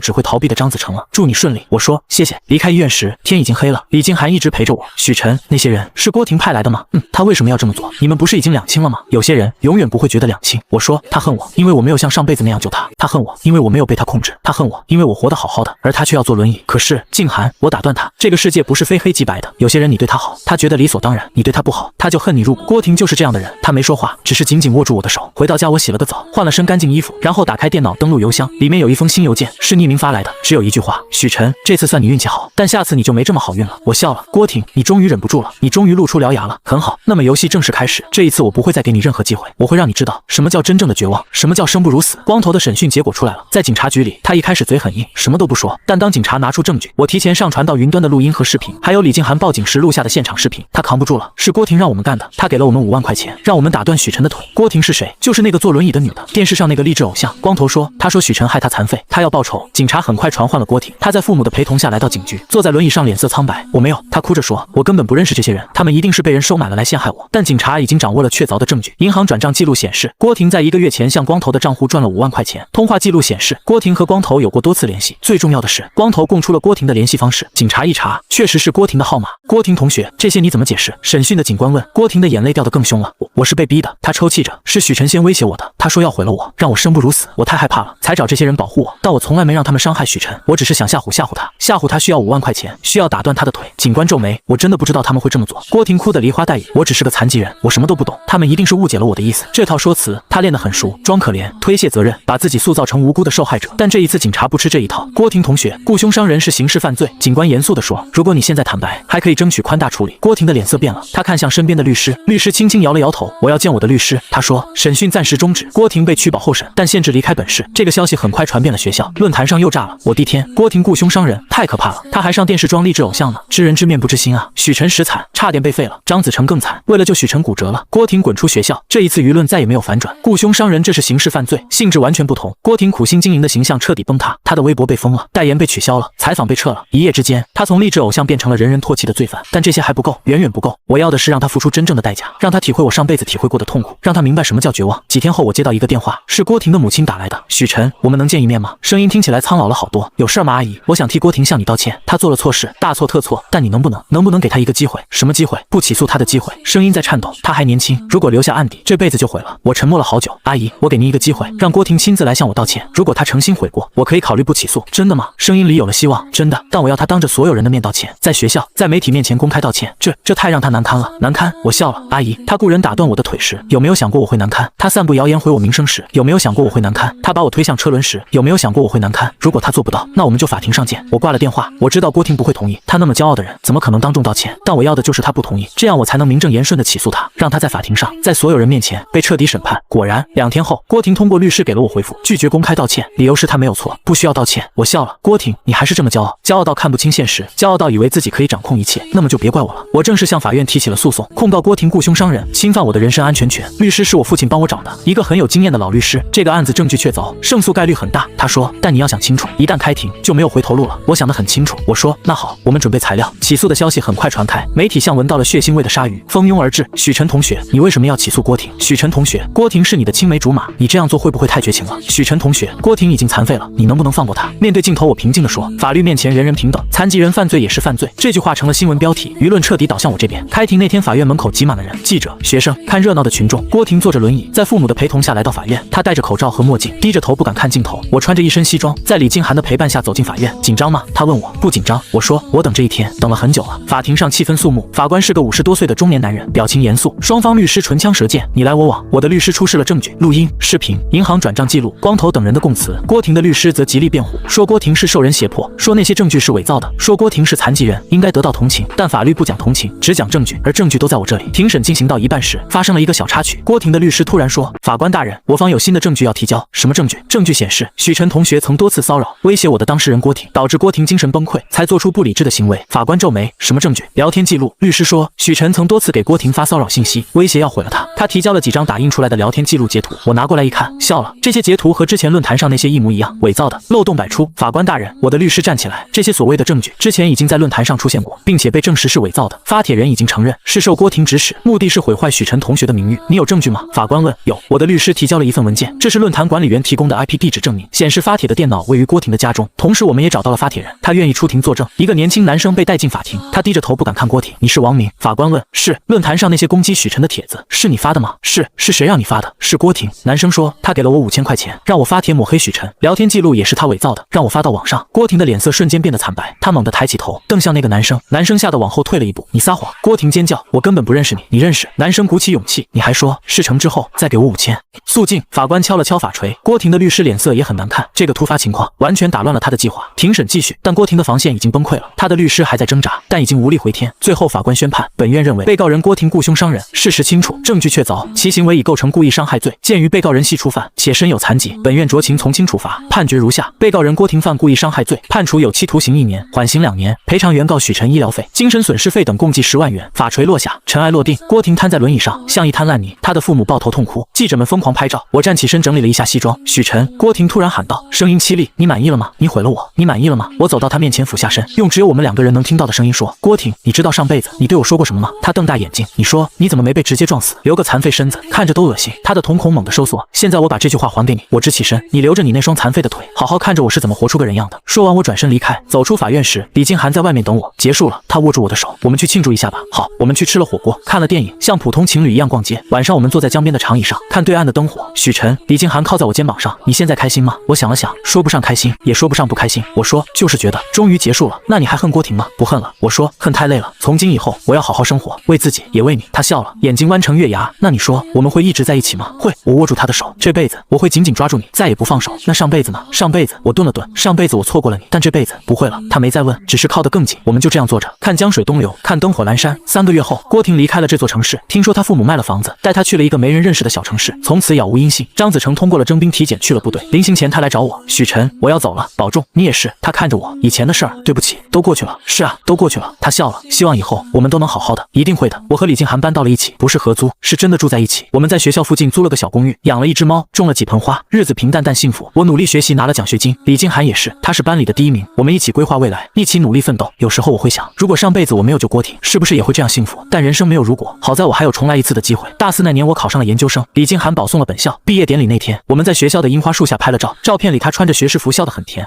只会逃避的张子成了。祝你顺利。我说谢谢。离开医院时，天已经黑了。李静涵一直陪着我。许晨，那些人是郭婷派来的吗？他为什么要这么做？你们不是已经两清了吗？有些人永远不会觉得两清。我说他恨我，因为我没有像上辈子那样救他。他恨我，因为我没有被他控制。他恨我，因为我活得好好的，而他却要坐轮椅。可是静涵，我打断他，这个世界不是非黑即白的。有些人你对他好，他觉得理所当然；你对他不好，他就恨你入骨。郭婷就是这样的人。他没说话，只是紧紧握住我的手。回到家，我洗了个澡，换了身干净衣服，然后打开电脑登录邮箱，里面有一封新邮件，是匿名发来的，只有一句话：许晨，这次算你运气好，但下次你就没这么好运了。我笑了。郭婷，你终于忍不住了，你终于露出獠牙了，很好。那么游戏正式开始，这一次我不会再给你任何机会，我会让你知道什么叫真正的绝望，什么叫生不如死。光头的审讯结果出来了，在警察局里，他一开始嘴很硬，什么都不说，但当警察拿出证据，我提前上传到云端的录音和视频，还有李静涵报警时录下的现场视频，他扛不住了，是郭婷让我们干的，他给了我们5万块钱，让我们打断许晨的腿。郭婷是谁？就是那个坐轮椅的女的，电视上那个励志偶像。光头说，他说许晨害他残废，他要报仇。警察很快传唤了郭婷，他在父母的陪同下来到警局，坐在轮椅上，脸色苍白。我没有，他哭着说，我根本不认识这些人，他们一定是被人收买了来陷害我。但警察已经掌握了确凿的证据，银行转账记录显示，郭婷在1个月前向光头的账户赚了5万块钱。通话记录显示，郭婷和光头有过多次联系。最重要的是，光头供出了郭婷的联系方式。警察一查，确实是郭婷的号码。郭婷同学，这些你怎么解释？审讯的警官问。郭婷的眼泪掉得更凶了。我是被逼的。他抽泣着，是许晨先威胁我的，他说要毁了我，让我生不如死。我太害怕了，才找这些人保护我，但我从来没让他们伤害许晨，我只是想吓唬吓唬他，吓唬他需要5万块钱，需要打断他的腿。警官皱眉，我真的不知道他们会这么做。郭婷哭得梨花带雨，我只是个残疾人，我什么都不懂，他们一定是误解了我的意思。这套说辞他练得很熟，装可怜，推卸责任，把自己塑造成无辜的受害者。但这一次警察不吃这一套。郭婷同学，雇凶伤人是刑事犯罪。警官严肃地说，如果你现在坦白，还可以争取宽大处理。郭婷的脸色变了，他看向身边的律师，律师轻轻摇了摇头，我要见我的律师。他说，审讯暂时终止，郭婷被取保候审，但限制离开本市。这个消息很快传遍了学校，论坛上又炸了。我的天，郭婷雇凶伤人，太可怕了！他还上电视装励志偶像呢，知人知面不知心啊！许晨实惨，差点被废了。张子成更惨，为了救许晨骨折了。郭婷滚出学校，这一次舆论再也没有反转。雇凶伤人这是刑事犯罪，性质完全不同。郭婷苦心经营的形象彻底崩塌，她的微博被封了，代言被取消了，采访被撤了。一夜之间，她从励志偶像变成了人人唾弃的罪犯。但这些还不够，远远不够。我要的是让她付出真正的代价，让她体会我上辈子体会过的痛苦，让她明白什么叫绝望。几天后，我接到一个电话，是郭婷的母亲打来的。许晨，我们能见一面吗？声音听起来苍老了好多。有事吗，阿姨？我想替郭婷向你道歉，她做了错事，大错特错。但你能不能给她一个机会？什么机会？不起诉她的机会。声音在颤抖，她还年轻，如果留下案底，这辈子就毁了。我沉默了好久。阿姨，我给您一个机会，让郭婷亲自来向我道歉。如果她诚心悔过，我可以考虑不起诉。真的吗？声音里有了希望。真的，但我要她当着所有人的面道歉，在学校，在媒体面前公开道歉。这太让她难堪了。难堪？我笑了。阿姨，她雇人打断我的腿时，有没有想过我会难堪？她散布谣言毁我名声时，有没有想过我会难堪？她把我推向车轮时，有没有想过我会难堪？如果她做不到，那我们就法庭上见。我挂了电话。我知道郭婷不会同意，她那么骄傲的人，怎么可能当众道歉？但我要的就是她不同意，这样我才能名正言顺地起诉她，让她在法庭上，在所有人面前被彻底审判。果然，2天后，郭婷通过律师给了我回复，拒绝公开道歉，理由是她没有错，不需要道歉。我笑了。郭婷，你还是这么骄傲，骄傲到看不清现实，骄傲到以为自己可以掌控一切，那么就别怪我了。我正式向法院提起了诉讼，控告郭婷雇凶伤人，侵犯我的人身安全权。律师是我父亲帮我找的，一个很有经验的老律师。这个案子证据确凿，胜诉概率很大。他说，但你要想清楚，一旦开庭就没有回头路了。我想得很清楚。我说，那好，我们准备材料。起诉的消息很快传开，媒体像闻到了血腥味的鲨鱼，蜂拥而至。许晨同学，你为什么要起诉郭婷？许晨同学，郭婷是你的青梅竹马，你这样做会不会太绝情了？许晨同学，郭婷已经残废了，你能不能放过她？面对镜头，我平静地说，法律面前人人平等，残疾人犯罪也是犯罪。这句话成了新闻标题，舆论彻底倒向我这边。开庭那天，法院门口挤满了人，记者、学生、看热闹的群众。郭婷坐着轮椅，在父母的陪同下来到法院，她戴着口罩和墨镜，低着头不敢看镜头。我穿着一身西装，在李静涵的陪伴下走进法院。紧张吗？她问我。不紧张。我说，我等这一天等了很久了。法庭上气氛肃穆，法官是个50多岁的中年男人，表情严肃，双方律师唇枪舌剑，你来我往。我的律师出示了证据、录音、视频、银行转账记录、光头等人的供词。郭婷的律师则极力辩护，说郭婷是受人胁迫，说那些证据是伪造的，说郭婷是残疾人，应该得到同情。但法律不讲同情，只讲证据，而证据都在我这里。庭审进行到一半时，发生了一个小插曲。郭婷的律师突然说，法官大人，我方有新的证据要提交。什么证据？证据显示，许晨同学曾多次骚扰、威胁我的当事人郭婷，导致郭婷精神崩溃，才做出不理智的行为。法官皱眉，什么证据？聊天记录。律师说，许晨曾多次给郭婷发骚扰信息，威胁要毁了她。他提交了几张打印出来的聊天记录截图，我拿过来一看，笑了。这些截图和之前论坛上那些一模一样，伪造的，漏洞百出。法官大人，我的律师站起来，这些所谓的证据之前已经在论坛上出现过，并且被证实是伪造的。发帖人已经承认是受郭婷指使，目的是毁坏许晨同学的名誉。你有证据吗？法官问。有。我的律师提交了一份文件，这是论坛管理员提供的 IP 地址证明，显示发帖的电脑位于郭婷的家中。同时我们也找到了发帖人，他愿意出庭作证。一个年轻男生被带进法庭，他低着头不敢看郭婷。你是王明？法官问。是。论坛上那些攻击许晨的帖子是你发的吗？是。是谁让你发的？是郭婷。男生说，他给了我5000块钱，让我发帖抹黑许晨，聊天记录也是他伪造的，让我发到网上。郭婷的脸色瞬间变得惨白，他猛地抬起头，瞪向那个男生。男生吓得往后退了一步。你撒谎！郭婷尖叫，我根本不认识你。你认识？男生鼓起勇气，你还说事成之后再给我5000。肃静！法官敲了敲法锤。郭婷的律师脸色也很难看，这个突发情况完全打乱了他的计划。庭审继续，但郭婷的防线已经崩溃了，他的律师还在挣扎，但已经无力回天。最后法官宣判，本院认为被告人郭婷雇凶伤人，事实清楚，证据确凿，其行为已构成故意伤害罪。鉴于被告人系初犯，且身有残疾，本院酌情从轻处罚，判决如下：被告人郭婷犯故意伤害罪，判处有期徒刑1年，缓刑2年，赔偿原告许晨医疗费、精神损失费等共计10万元。法锤落下，尘埃落定，郭婷瘫在轮椅上，像一滩烂泥。他的父母抱头痛哭，记者们疯狂拍照。我站起身整理了一下西装。许晨，郭婷突然喊道，声音凄厉：你满意了吗？你毁了我，你满意了吗？我走到他面前，俯下身，用只有我们2个人能听到的声音说：郭婷，你知道上辈子你对我说过什么吗？他瞪大眼睛，你说你怎么没被直接撞死，留个残废身子，看着都恶心。他的瞳孔猛地收缩。现在我把这句话还给你。我直起身，你留着你那双残废的腿，好好看着我是怎么活出个人样的。说完我转身离开。走出法院时，李静涵在外面等我。结束了，他握住我的手，我们去庆祝一下吧。好，我们去吃了火锅，看了电影，像普通情侣一样逛街。晚上我们坐在江边的长椅上，看对岸的灯火。许晨，李静涵靠在我肩膀上，你现在开心吗？我想了想，说不上开心，也说不上不开心。我说就是觉得终于结束了。那你还恨郭婷吗？不恨了。我说恨太累了，从今以后我要好好生活，为自己也为你。他笑了，眼睛弯成月牙。那你说我们会一直在一起吗？会。我握住他的手，这辈子我会紧紧抓住你，再也不放手。那上辈子呢？上辈子我顿了顿，上辈子我错过了你，但这辈子不会了。他没再问，只是靠得更紧。我们就这样坐着，看江水东流，看灯火阑珊。3个月后，郭婷离开了这座城市，听说他父母卖了房子，带他去了一个没人认识的小城市，从此杳无音信。张子成通过了征兵体检，去了部队。临行前他来找我，许晨，我要走了，保重，你也是。他看着我，以前的事儿，对不起，都过去了。是啊，都过去了。他笑了，希望以后我们都能好好的，一定会的。我和李静涵搬到了一起，不是合租，是真的住在一起。我们在学校附近租了个小公寓，养了一只猫，种了几盆花，日子平淡但幸福。我努力学习，拿了奖学金。李静涵也是，她是班里的第1名。我们一起规划未来，一起努力奋斗。有时候我会想，如果上辈子我没有救郭婷，是不是也会这样幸福？但人生没有如果，好在我还有重来一次的机会。大4那年，我考上了研究生，李静涵保送了本校。毕业典礼那天，我们在学校的樱花树下拍了照，照片里她穿着学士服，笑得很甜。